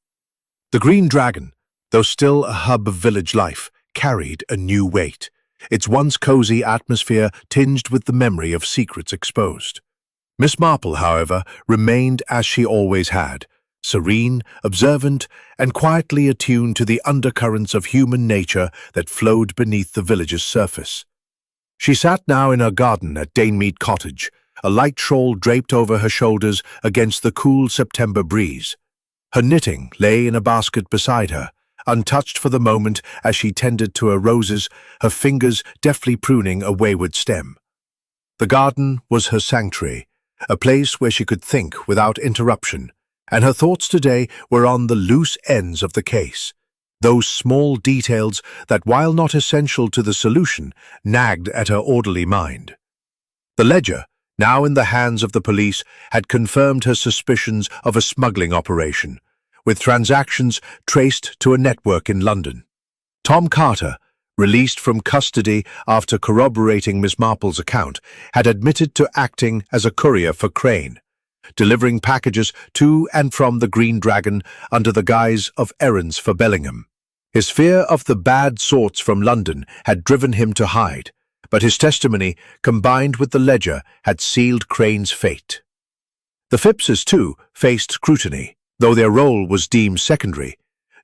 The Green Dragon, though still a hub of village life, carried a new weight, its once cozy atmosphere tinged with the memory of secrets exposed. Miss Marple, however, remained as she always had, serene, observant, and quietly attuned to the undercurrents of human nature that flowed beneath the village's surface. She sat now in her garden at Mead Cottage, a light shawl draped over her shoulders against the cool September breeze. Her knitting lay in a basket beside her, untouched for the moment as she tended to her roses, her fingers deftly pruning a wayward stem. The garden was her sanctuary, a place where she could think without interruption, and her thoughts today were on the loose ends of the case, those small details that, while not essential to the solution, nagged at her orderly mind. The ledger, now in the hands of the police, had confirmed her suspicions of a smuggling operation, with transactions traced to a network in London. Tom Carter, released from custody after corroborating Miss Marple's account, had admitted to acting as a courier for Crane, delivering packages to and from the Green Dragon under the guise of errands for Bellingham. His fear of the bad sorts from London had driven him to hide, but his testimony, combined with the ledger, had sealed Crane's fate. The Phippses, too, faced scrutiny, though their role was deemed secondary.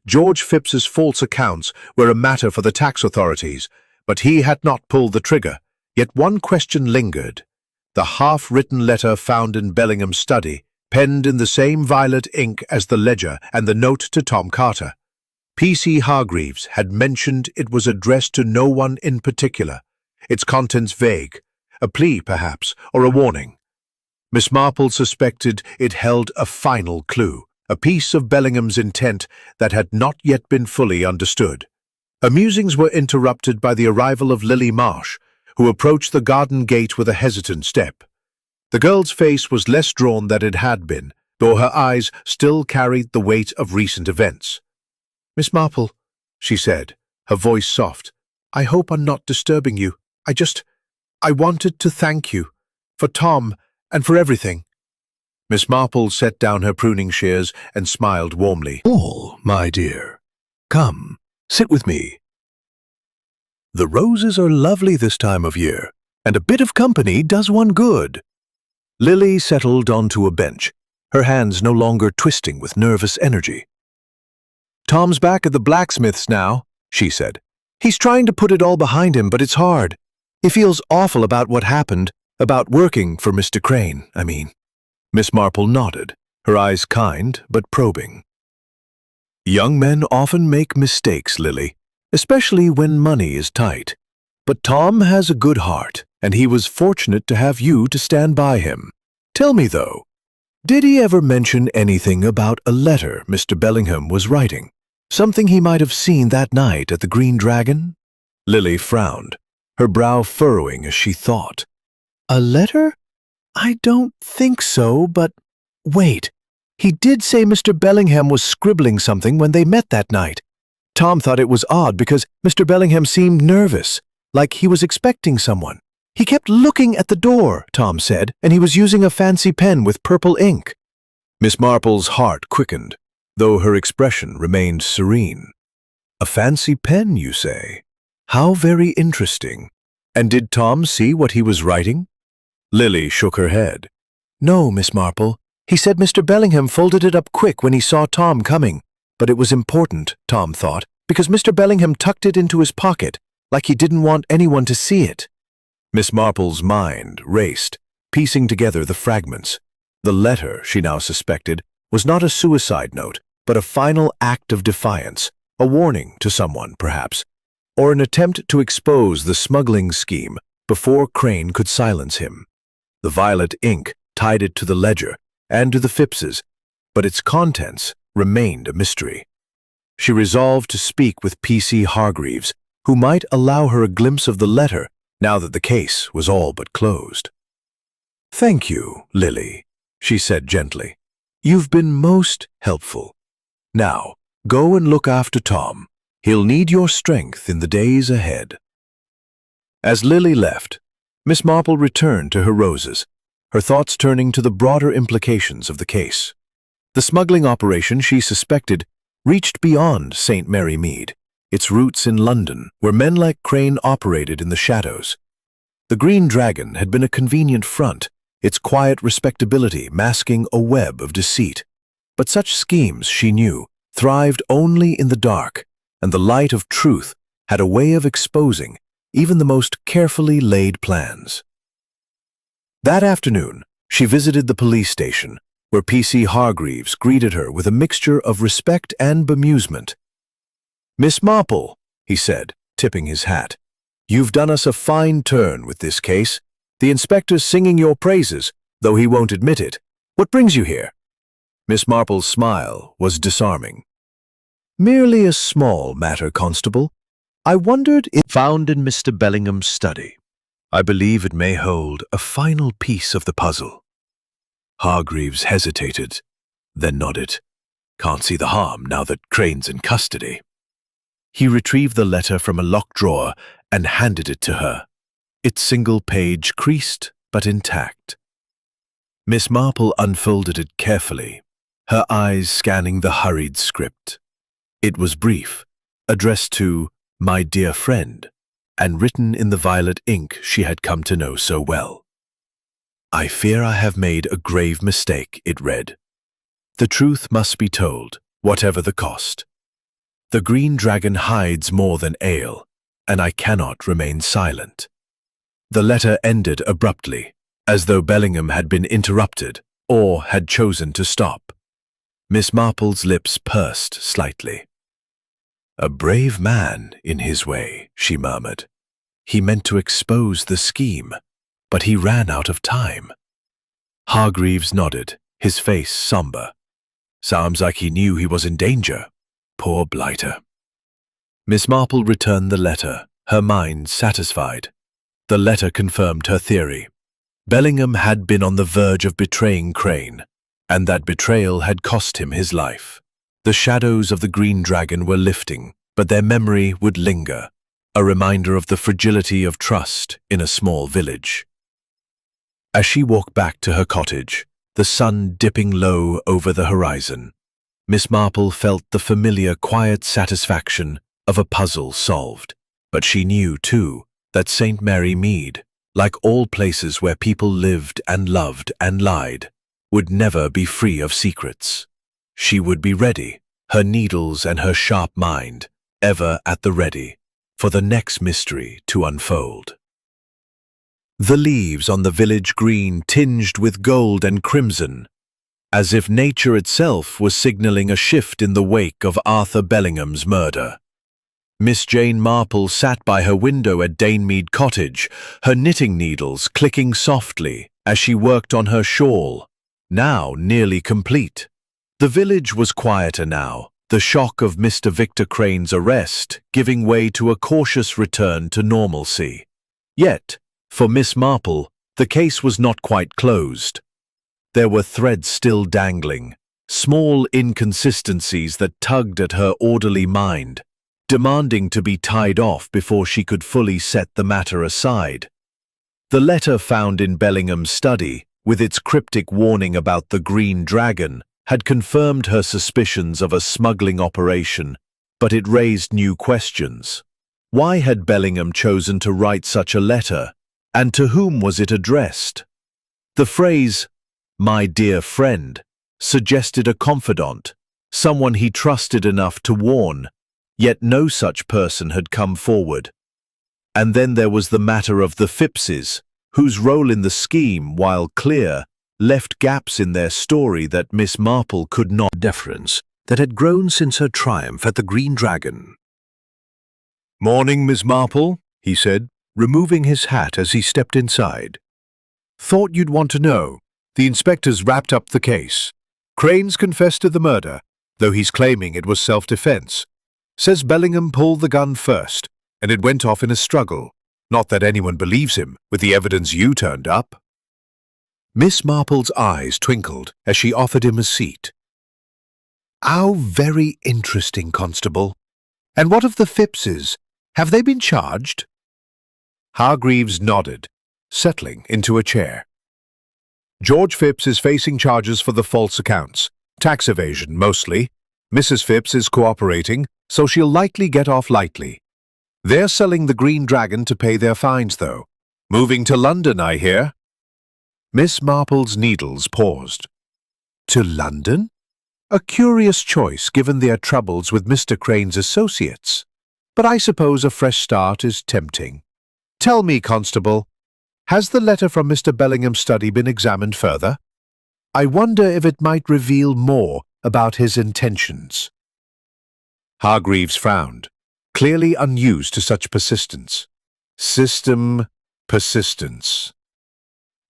George Phipps's false accounts were a matter for the tax authorities, but he had not pulled the trigger. Yet one question lingered. The half-written letter found in Bellingham's study, penned in the same violet ink as the ledger and the note to Tom Carter. P.C. Hargreaves had mentioned it was addressed to no one in particular, its contents vague, a plea perhaps, or a warning. Miss Marple suspected it held a final clue, a piece of Bellingham's intent that had not yet been fully understood. Her musings were interrupted by the arrival of Lily Marsh, who approached the garden gate with a hesitant step. The girl's face was less drawn than it had been, though her eyes still carried the weight of recent events. "Miss Marple," she said, her voice soft, "I hope I'm not disturbing you. I wanted to thank you, for Tom and for everything." Miss Marple set down her pruning shears and smiled warmly. "All, my dear. Come, sit with me. The roses are lovely this time of year, and a bit of company does one good." Lily settled onto a bench, her hands no longer twisting with nervous energy. "Tom's back at the blacksmith's now," she said. "He's trying to put it all behind him, but it's hard. He feels awful about what happened, about working for Mr. Crane, I mean." Miss Marple nodded, her eyes kind but probing. "Young men often make mistakes, Lily, especially when money is tight. But Tom has a good heart, and he was fortunate to have you to stand by him. Tell me, though, did he ever mention anything about a letter Mr. Bellingham was writing? Something he might have seen that night at the Green Dragon?" Lily frowned, her brow furrowing as she thought. "A letter? I don't think so, but wait. He did say Mr. Bellingham was scribbling something when they met that night. Tom thought it was odd because Mr. Bellingham seemed nervous, like he was expecting someone. He kept looking at the door, Tom said, and he was using a fancy pen with purple ink." Miss Marple's heart quickened, though her expression remained serene. A fancy pen, you say? How very interesting. And did Tom see what he was writing? Lily shook her head. No, Miss Marple. He said Mr. Bellingham folded it up quick when he saw Tom coming. But it was important, Tom thought, because Mr. Bellingham tucked it into his pocket, like he didn't want anyone to see it. Miss Marple's mind raced, piecing together the fragments. The letter, she now suspected, was not a suicide note, but a final act of defiance, a warning to someone, perhaps, or an attempt to expose the smuggling scheme before Crane could silence him. The violet ink tied it to the ledger and to the Phippses, but its contents remained a mystery. She resolved to speak with P.C. Hargreaves, who might allow her a glimpse of the letter now that the case was all but closed. Thank you, Lily, she said gently. You've been most helpful. Now, go and look after Tom. He'll need your strength in the days ahead. As Lily left, Miss Marple returned to her roses, her thoughts turning to the broader implications of the case. The smuggling operation, she suspected, reached beyond St. Mary Mead, its roots in London, where men like Crane operated in the shadows. The Green Dragon had been a convenient front, its quiet respectability masking a web of deceit. But such schemes, she knew, thrived only in the dark, and the light of truth had a way of exposing even the most carefully laid plans. That afternoon, she visited the police station, where P.C. Hargreaves greeted her with a mixture of respect and bemusement. Miss Marple, he said, tipping his hat, you've done us a fine turn with this case. The inspector's singing your praises, though he won't admit it. What brings you here? Miss Marple's smile was disarming. Merely a small matter, Constable. I wondered if found in Mr. Bellingham's study. I believe it may hold a final piece of the puzzle. Hargreaves hesitated, then nodded. Can't see the harm now that Crane's in custody. He retrieved the letter from a locked drawer and handed it to her, its single page creased but intact. Miss Marple unfolded it carefully, her eyes scanning the hurried script. It was brief, addressed to "My dear friend," and written in the violet ink she had come to know so well. I fear I have made a grave mistake, it read. The truth must be told, whatever the cost. The Green Dragon hides more than ale, and I cannot remain silent. The letter ended abruptly, as though Bellingham had been interrupted or had chosen to stop. Miss Marple's lips pursed slightly. A brave man in his way, she murmured. He meant to expose the scheme, but he ran out of time. Hargreaves nodded, his face somber. Sounds like he knew he was in danger. Poor blighter. Miss Marple returned the letter, her mind satisfied. The letter confirmed her theory. Bellingham had been on the verge of betraying Crane, and that betrayal had cost him his life. The shadows of the Green Dragon were lifting, but their memory would linger, a reminder of the fragility of trust in a small village. As she walked back to her cottage, the sun dipping low over the horizon, Miss Marple felt the familiar quiet satisfaction of a puzzle solved. But she knew, too, that St. Mary Mead, like all places where people lived and loved and lied, would never be free of secrets. She would be ready, her needles and her sharp mind, ever at the ready, for the next mystery to unfold. The leaves on the village green tinged with gold and crimson, as if nature itself was signaling a shift in the wake of Arthur Bellingham's murder. Miss Jane Marple sat by her window at Danemead Cottage, her knitting needles clicking softly as she worked on her shawl, now nearly complete. The village was quieter now, the shock of Mr. Victor Crane's arrest giving way to a cautious return to normalcy. Yet, for Miss Marple, the case was not quite closed. There were threads still dangling, small inconsistencies that tugged at her orderly mind, demanding to be tied off before she could fully set the matter aside. The letter found in Bellingham's study, with its cryptic warning about the Green Dragon, had confirmed her suspicions of a smuggling operation But it raised new questions. Why had Bellingham chosen to write such a letter, and to whom was it addressed? The phrase, "my dear friend," suggested a confidant, someone he trusted enough to warn, yet no such person had come forward. And then there was the matter of the Phippses, whose role in the scheme, while clear, left gaps in their story that Miss Marple could not Deference that had grown since her triumph at the Green Dragon. "Morning, Miss Marple," he said, Removing his hat as he stepped inside. "Thought you'd want to know. The inspector's wrapped up the case. Crane's confessed to the murder, though he's claiming it was self-defense. Says Bellingham pulled the gun first, and it went off in a struggle. Not that anyone believes him, with the evidence you turned up." Miss Marple's eyes twinkled as she offered him a seat. "How very interesting, Constable. And what of the Phippses? Have they been charged?" Hargreaves nodded, settling into a chair. "George Phipps is facing charges for the false accounts. Tax evasion, mostly. Mrs. Phipps is cooperating, so she'll likely get off lightly. They're selling the Green Dragon to pay their fines, though. Moving to London, I hear." Miss Marple's needles paused. To London? A curious choice given their troubles with Mr. Crane's associates. But I suppose a fresh start is tempting. Tell me, Constable, has the letter from Mr. Bellingham's study been examined further? I wonder if it might reveal more about his intentions." Hargreaves frowned, clearly unused to such persistence. Persistence.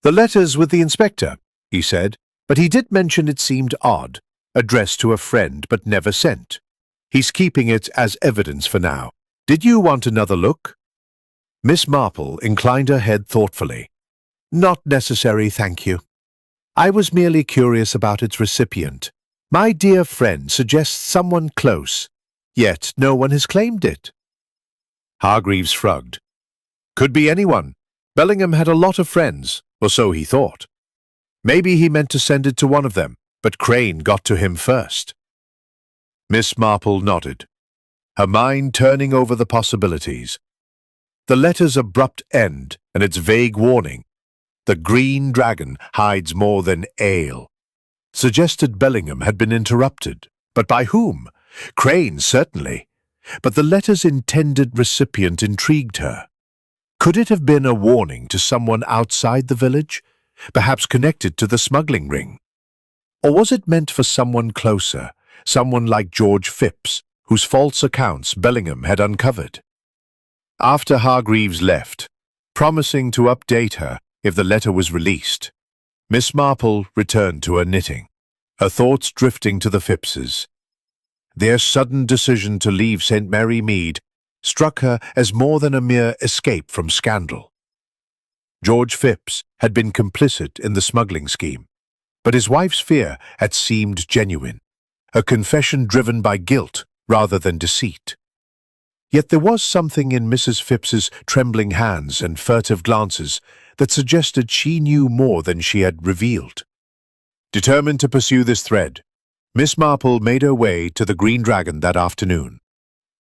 "The letter's with the inspector," he said, "but he did mention it seemed odd, addressed to a friend but never sent. He's keeping it as evidence for now. Did you want another look?" Miss Marple inclined her head thoughtfully. Not necessary, thank you. I was merely curious about its recipient. My dear friend suggests someone close, yet no one has claimed it. Hargreaves shrugged. "Could be anyone. Bellingham had a lot of friends, or so he thought. Maybe he meant to send it to one of them, but Crane got to him first." Miss Marple nodded, her mind turning over the possibilities. The letter's abrupt end and its vague warning, "The Green Dragon hides more than ale," suggested Bellingham had been interrupted. But by whom? Crane, certainly. But the letter's intended recipient intrigued her. Could it have been a warning to someone outside the village, perhaps connected to the smuggling ring? Or was it meant for someone closer, someone like George Phipps, whose false accounts Bellingham had uncovered? After Hargreaves left, promising to update her if the letter was released, Miss Marple returned to her knitting, her thoughts drifting to the Phippses. Their sudden decision to leave St. Mary Mead struck her as more than a mere escape from scandal. George Phipps had been complicit in the smuggling scheme, but his wife's fear had seemed genuine, her confession driven by guilt rather than deceit. Yet there was something in Mrs. Phipps's trembling hands and furtive glances that suggested she knew more than she had revealed. Determined to pursue this thread, Miss Marple made her way to the Green Dragon that afternoon.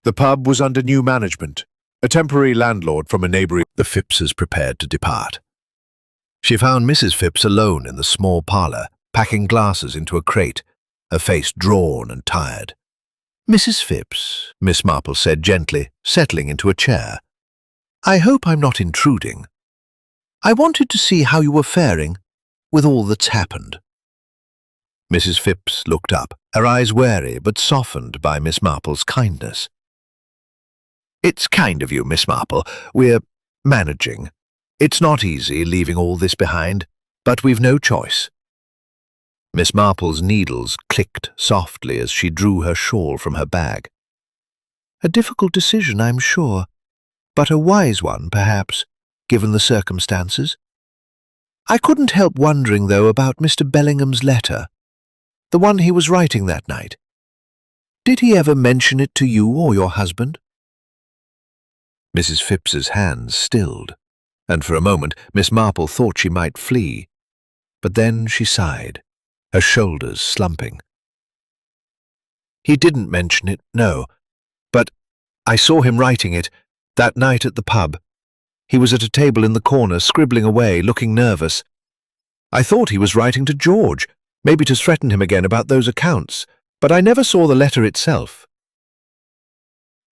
The pub was under new management, a temporary landlord from a neighbouring. The Phippses prepared to depart. She found Mrs. Phipps alone in the small parlour, packing glasses into a crate, her face drawn and tired. "Mrs. Phipps," Miss Marple said gently, settling into a chair. "I hope I'm not intruding. I wanted to see how you were faring with all that's happened." Mrs. Phipps looked up, her eyes wary but softened by Miss Marple's kindness. "It's kind of you, Miss Marple. We're managing. It's not easy leaving all this behind, but we've no choice." Miss Marple's needles clicked softly as she drew her shawl from her bag. "A difficult decision, I'm sure, but a wise one, perhaps, given the circumstances. I couldn't help wondering, though, about Mr. Bellingham's letter, the one he was writing that night. Did he ever mention it to you or your husband?" Mrs. Phipps's hands stilled, and for a moment Miss Marple thought she might flee, but then she sighed, her shoulders slumping. "He didn't mention it, no. But I saw him writing it that night at the pub. He was at a table in the corner, scribbling away, looking nervous. I thought he was writing to George, maybe to threaten him again about those accounts, but I never saw the letter itself."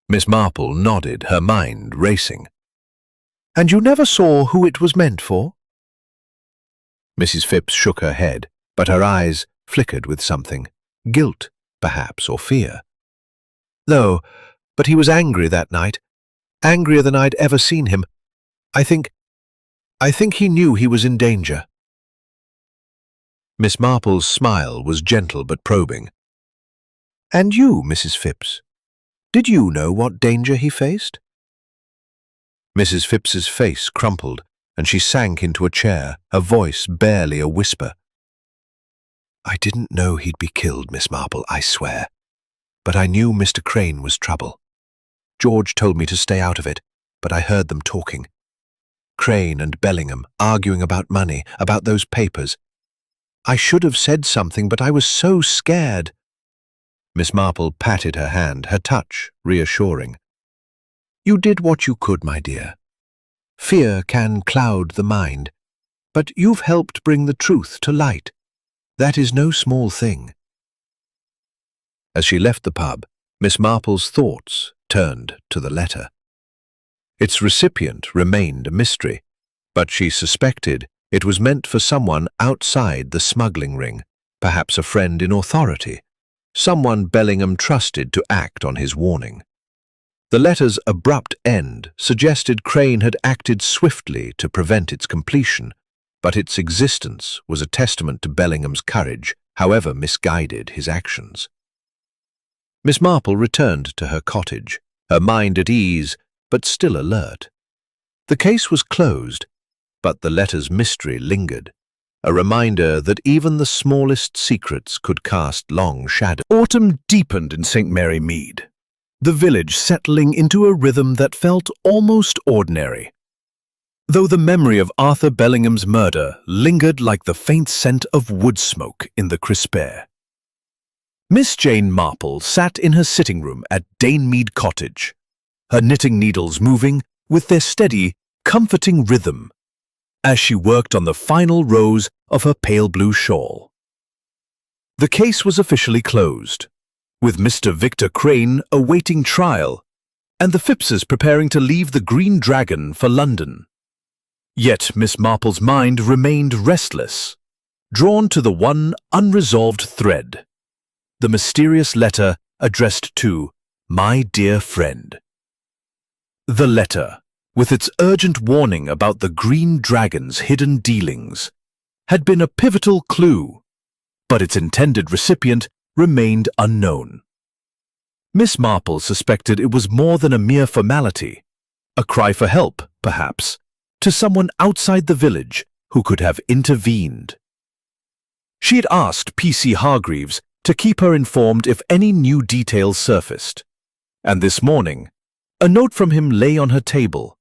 Miss Marple nodded, her mind racing. "And you never saw who it was meant for?" Mrs. Phipps shook her head, but her eyes flickered with something. Guilt, perhaps, or fear. "No, but he was angry that night. Angrier than I'd ever seen him. I think he knew he was in danger." Miss Marple's smile was gentle but probing. "And you, Mrs. Phipps, did you know what danger he faced?" Mrs. Phipps's face crumpled, and she sank into a chair, her voice barely a whisper. "I didn't know he'd be killed, Miss Marple, I swear. But I knew Mr. Crane was trouble. George told me to stay out of it, but I heard them talking. Crane and Bellingham arguing about money, about those papers. I should have said something, but I was so scared." Miss Marple patted her hand, her touch reassuring. "You did what you could, my dear. Fear can cloud the mind, but you've helped bring the truth to light. That is no small thing." As she left the pub, Miss Marple's thoughts turned to the letter. Its recipient remained a mystery, but she suspected it was meant for someone outside the smuggling ring, perhaps a friend in authority, someone Bellingham trusted to act on his warning. The letter's abrupt end suggested Crane had acted swiftly to prevent its completion, but its existence was a testament to Bellingham's courage, however misguided his actions. Miss Marple returned to her cottage, her mind at ease, but still alert. The case was closed, but the letter's mystery lingered, a reminder that even the smallest secrets could cast long shadows. Autumn deepened in St. Mary Mead, the village settling into a rhythm that felt almost ordinary. Though the memory of Arthur Bellingham's murder lingered like the faint scent of wood smoke in the crisp air. Miss Jane Marple sat in her sitting room at Danemead Cottage, her knitting needles moving with their steady, comforting rhythm as she worked on the final rows of her pale blue shawl. The case was officially closed, with Mr. Victor Crane awaiting trial and the Phippses preparing to leave the Green Dragon for London. Yet Miss Marple's mind remained restless, drawn to the one unresolved thread, the mysterious letter addressed to "My dear friend." The letter, with its urgent warning about the Green Dragon's hidden dealings, had been a pivotal clue, but its intended recipient remained unknown. Miss Marple suspected it was more than a mere formality, a cry for help, perhaps, to someone outside the village who could have intervened. She had asked P.C. Hargreaves to keep her informed if any new details surfaced, and this morning, a note from him lay on her table,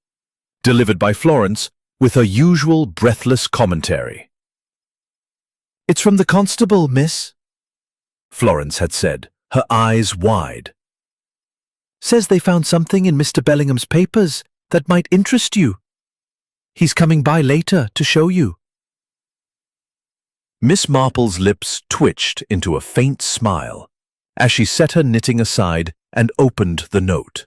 delivered by Florence with her usual breathless commentary. "It's from the constable, miss," Florence had said, her eyes wide. "Says they found something in Mr. Bellingham's papers that might interest you. He's coming by later to show you." Miss Marple's lips twitched into a faint smile as she set her knitting aside and opened the note.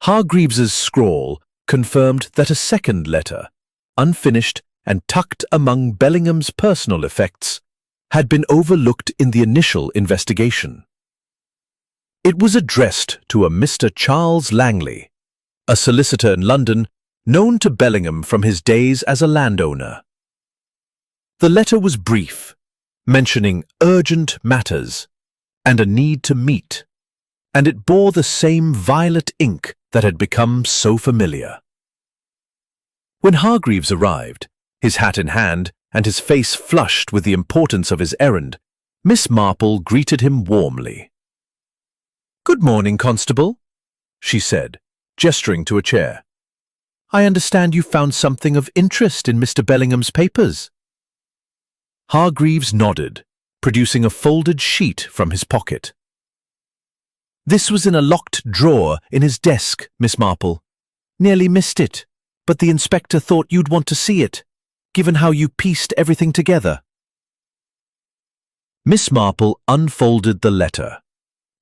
Hargreaves's scrawl confirmed that a second letter, unfinished and tucked among Bellingham's personal effects, had been overlooked in the initial investigation. It was addressed to a Mr. Charles Langley, a solicitor in London known to Bellingham from his days as a landowner. The letter was brief, mentioning urgent matters and a need to meet, and it bore the same violet ink that had become so familiar. When Hargreaves arrived, his hat in hand and his face flushed with the importance of his errand, Miss Marple greeted him warmly. "Good morning, Constable," she said, gesturing to a chair. "I understand you found something of interest in Mr. Bellingham's papers." Hargreaves nodded, producing a folded sheet from his pocket. This was in a locked drawer in his desk, Miss Marple. Nearly missed it, but the inspector thought you'd want to see it, given how you pieced everything together. Miss Marple unfolded the letter,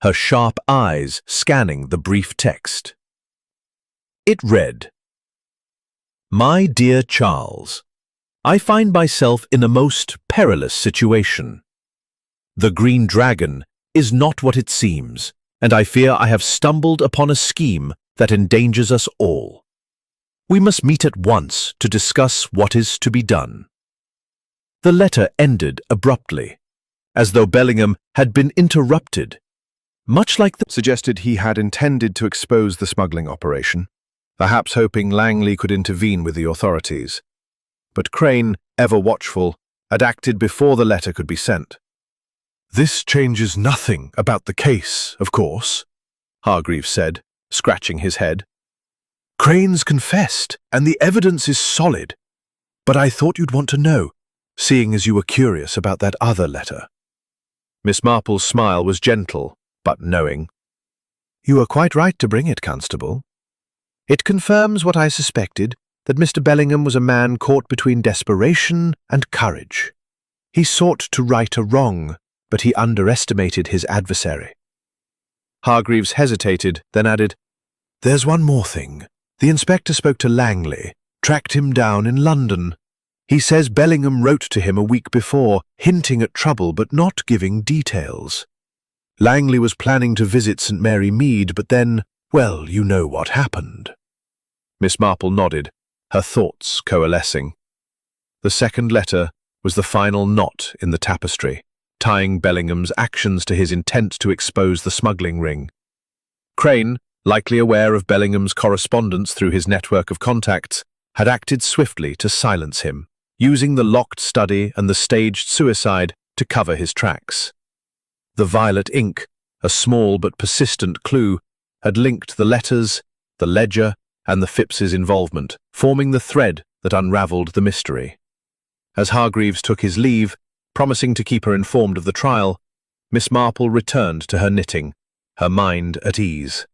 her sharp eyes scanning the brief text. It read, "My dear Charles, I find myself in a most perilous situation. The Green Dragon is not what it seems, and I fear I have stumbled upon a scheme that endangers us all. We must meet at once to discuss what is to be done." The letter ended abruptly, as though Bellingham had been interrupted, much like the Suggested he had intended to expose the smuggling operation, perhaps hoping Langley could intervene with the authorities. But Crane, ever watchful, had acted before the letter could be sent. "This changes nothing about the case, of course," Hargreaves said, scratching his head. "Crane's confessed, and the evidence is solid. But I thought you'd want to know, seeing as you were curious about that other letter." Miss Marple's smile was gentle, but knowing. "You are quite right to bring it, Constable. It confirms what I suspected, that Mr. Bellingham was a man caught between desperation and courage. He sought to right a wrong, but he underestimated his adversary." Hargreaves hesitated, then added, "There's one more thing. The inspector spoke to Langley, tracked him down in London. He says Bellingham wrote to him a week before, hinting at trouble but not giving details. Langley was planning to visit St. Mary Mead, but then, well, you know what happened." Miss Marple nodded, her thoughts coalescing. The second letter was the final knot in the tapestry, tying Bellingham's actions to his intent to expose the smuggling ring. Crane, likely aware of Bellingham's correspondence through his network of contacts, had acted swiftly to silence him, using the locked study and the staged suicide to cover his tracks. The violet ink, a small but persistent clue, had linked the letters, the ledger, and the Phipps's involvement, forming the thread that unravelled the mystery. As Hargreaves took his leave, promising to keep her informed of the trial, Miss Marple returned to her knitting, her mind at ease.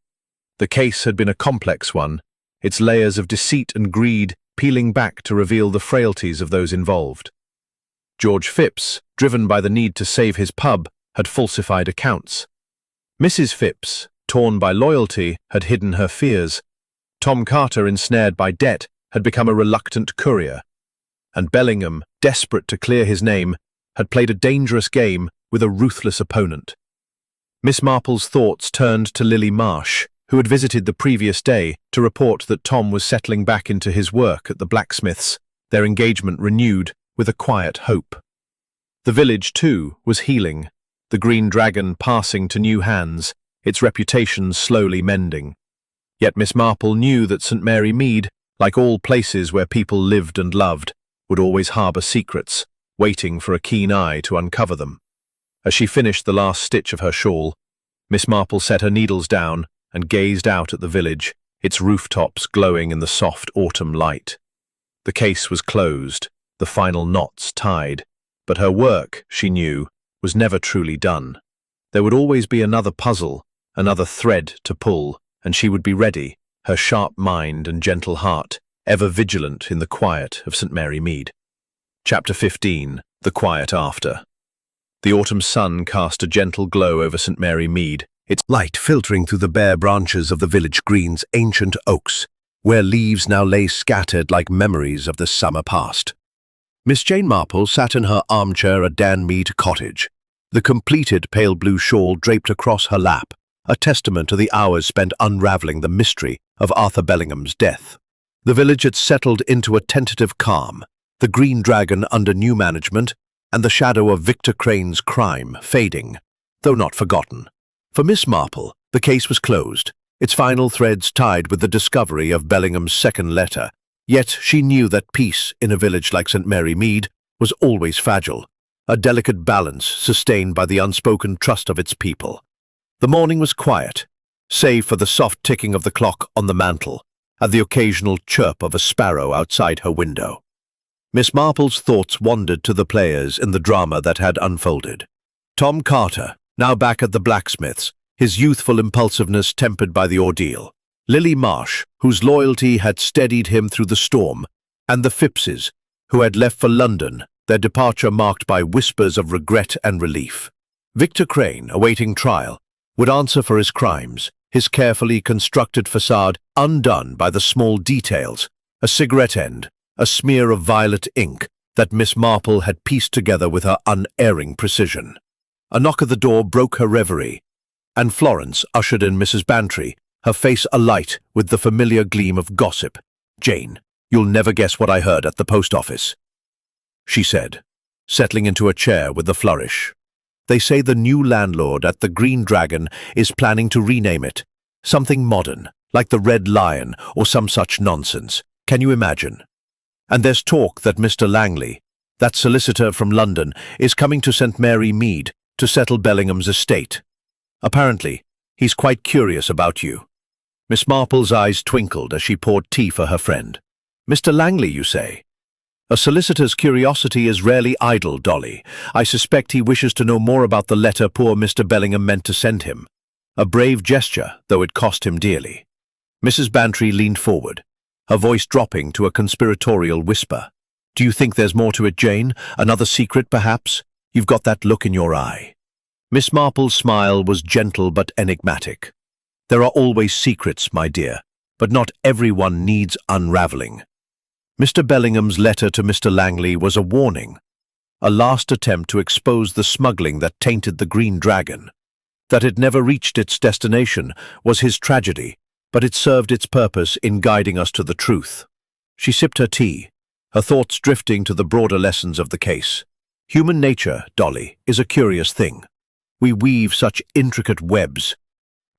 The case had been a complex one, its layers of deceit and greed peeling back to reveal the frailties of those involved. George Phipps, driven by the need to save his pub, had falsified accounts. Mrs. Phipps, torn by loyalty, had hidden her fears. Tom Carter, ensnared by debt, had become a reluctant courier. And Bellingham, desperate to clear his name, had played a dangerous game with a ruthless opponent. Miss Marple's thoughts turned to Lily Marsh, who had visited the previous day to report that Tom was settling back into his work at the blacksmith's, their engagement renewed with a quiet hope. The village, too, was healing, the Green Dragon passing to new hands, its reputation slowly mending. Yet Miss Marple knew that St. Mary Mead, like all places where people lived and loved, would always harbour secrets, waiting for a keen eye to uncover them. As she finished the last stitch of her shawl, Miss Marple set her needles down and gazed out at the village, its rooftops glowing in the soft autumn light. The case was closed, the final knots tied, but her work, she knew, was never truly done. There would always be another puzzle, another thread to pull, and she would be ready, her sharp mind and gentle heart, ever vigilant in the quiet of St. Mary Mead. Chapter 15. The Quiet After. The autumn sun cast a gentle glow over St. Mary Mead, its light filtering through the bare branches of the village green's ancient oaks, where leaves now lay scattered like memories of the summer past. Miss Jane Marple sat in her armchair at Dan Mead Cottage, the completed pale blue shawl draped across her lap, a testament to the hours spent unravelling the mystery of Arthur Bellingham's death. The village had settled into a tentative calm, the Green Dragon under new management, and the shadow of Victor Crane's crime fading, though not forgotten. For Miss Marple, the case was closed, its final threads tied with the discovery of Bellingham's second letter, yet she knew that peace in a village like St. Mary Mead was always fragile, a delicate balance sustained by the unspoken trust of its people. The morning was quiet, save for the soft ticking of the clock on the mantel and the occasional chirp of a sparrow outside her window. Miss Marple's thoughts wandered to the players in the drama that had unfolded. Tom Carter, now back at the blacksmith's, his youthful impulsiveness tempered by the ordeal. Lily Marsh, whose loyalty had steadied him through the storm, and the Phippses, who had left for London, their departure marked by whispers of regret and relief. Victor Crane, awaiting trial, would answer for his crimes, his carefully constructed facade undone by the small details, a cigarette end, a smear of violet ink that Miss Marple had pieced together with her unerring precision. A knock at the door broke her reverie, and Florence ushered in Mrs. Bantry, her face alight with the familiar gleam of gossip. "Jane, you'll never guess what I heard at the post office," she said, settling into a chair with a flourish. "They say the new landlord at the Green Dragon is planning to rename it. Something modern, like the Red Lion or some such nonsense. Can you imagine? And there's talk that Mr. Langley, that solicitor from London, is coming to St. Mary Mead to settle Bellingham's estate. Apparently, he's quite curious about you." Miss Marple's eyes twinkled as she poured tea for her friend. "Mr. Langley, you say? A solicitor's curiosity is rarely idle, Dolly. I suspect he wishes to know more about the letter poor Mr. Bellingham meant to send him. A brave gesture, though it cost him dearly." Mrs. Bantry leaned forward, her voice dropping to a conspiratorial whisper. "Do you think there's more to it, Jane? Another secret, perhaps? You've got that look in your eye." Miss Marple's smile was gentle but enigmatic. "There are always secrets, my dear, but not everyone needs unraveling. Mr. Bellingham's letter to Mr. Langley was a warning, a last attempt to expose the smuggling that tainted the Green Dragon. That it never reached its destination was his tragedy, but it served its purpose in guiding us to the truth." She sipped her tea, her thoughts drifting to the broader lessons of the case. Human nature, Dolly, is a curious thing. We weave such intricate webs.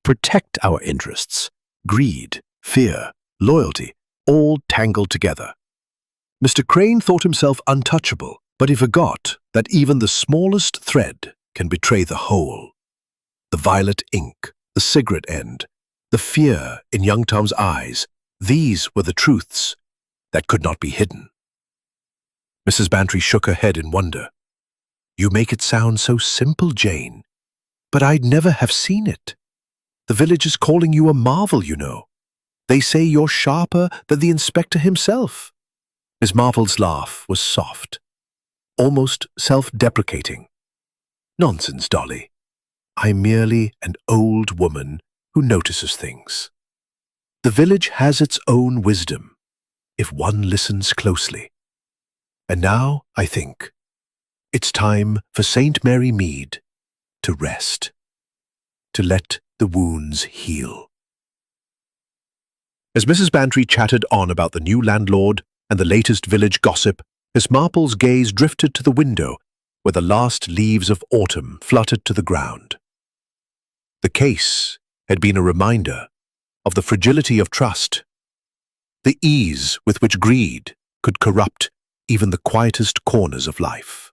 Protect our interests, greed, fear, loyalty, all tangled together. Mr. Crane thought himself untouchable, but he forgot that even the smallest thread can betray the whole. The violet ink, the cigarette end, the fear in young Tom's eyes, these were the truths that could not be hidden. Mrs. Bantry shook her head in wonder. "You make it sound so simple, Jane, but I'd never have seen it. The village is calling you a marvel, you know. They say you're sharper than the inspector himself." Miss Marple's laugh was soft, almost self-deprecating. "Nonsense, Dolly. I'm merely an old woman who notices things. The village has its own wisdom, if one listens closely. And now, I think, it's time for St. Mary Mead to rest, to let the wounds heal." As Mrs. Bantry chattered on about the new landlord and the latest village gossip, Miss Marple's gaze drifted to the window where the last leaves of autumn fluttered to the ground. The case had been a reminder of the fragility of trust, the ease with which greed could corrupt even the quietest corners of life.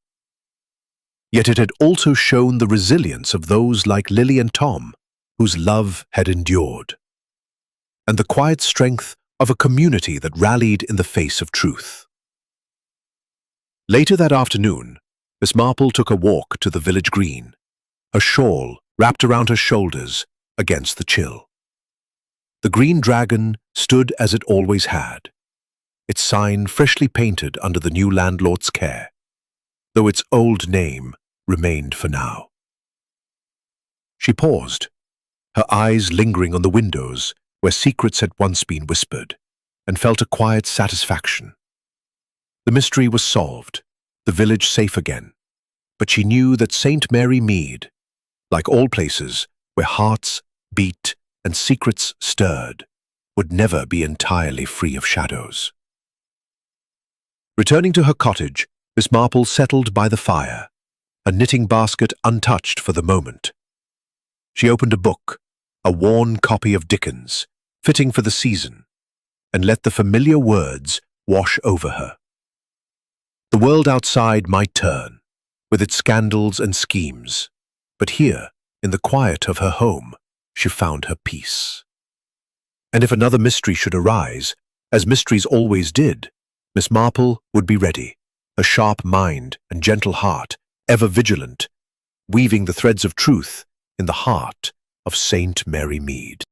Yet it had also shown the resilience of those like Lily and Tom, whose love had endured, and the quiet strength of a community that rallied in the face of truth. Later that afternoon, Miss Marple took a walk to the village green, her shawl wrapped around her shoulders against the chill. The Green Dragon stood as it always had, its sign freshly painted under the new landlord's care, though its old name remained for now. She paused, her eyes lingering on the windows where secrets had once been whispered, and felt a quiet satisfaction. The mystery was solved, the village safe again, but she knew that St. Mary Mead, like all places where hearts beat and secrets stirred, would never be entirely free of shadows. Returning to her cottage, Miss Marple settled by the fire, a knitting basket untouched for the moment. She opened a book, a worn copy of Dickens, fitting for the season, and let the familiar words wash over her. The world outside might turn, with its scandals and schemes, but here, in the quiet of her home, she found her peace. And if another mystery should arise, as mysteries always did, Miss Marple would be ready, a sharp mind and gentle heart, ever vigilant, weaving the threads of truth in the heart of St. Mary Mead.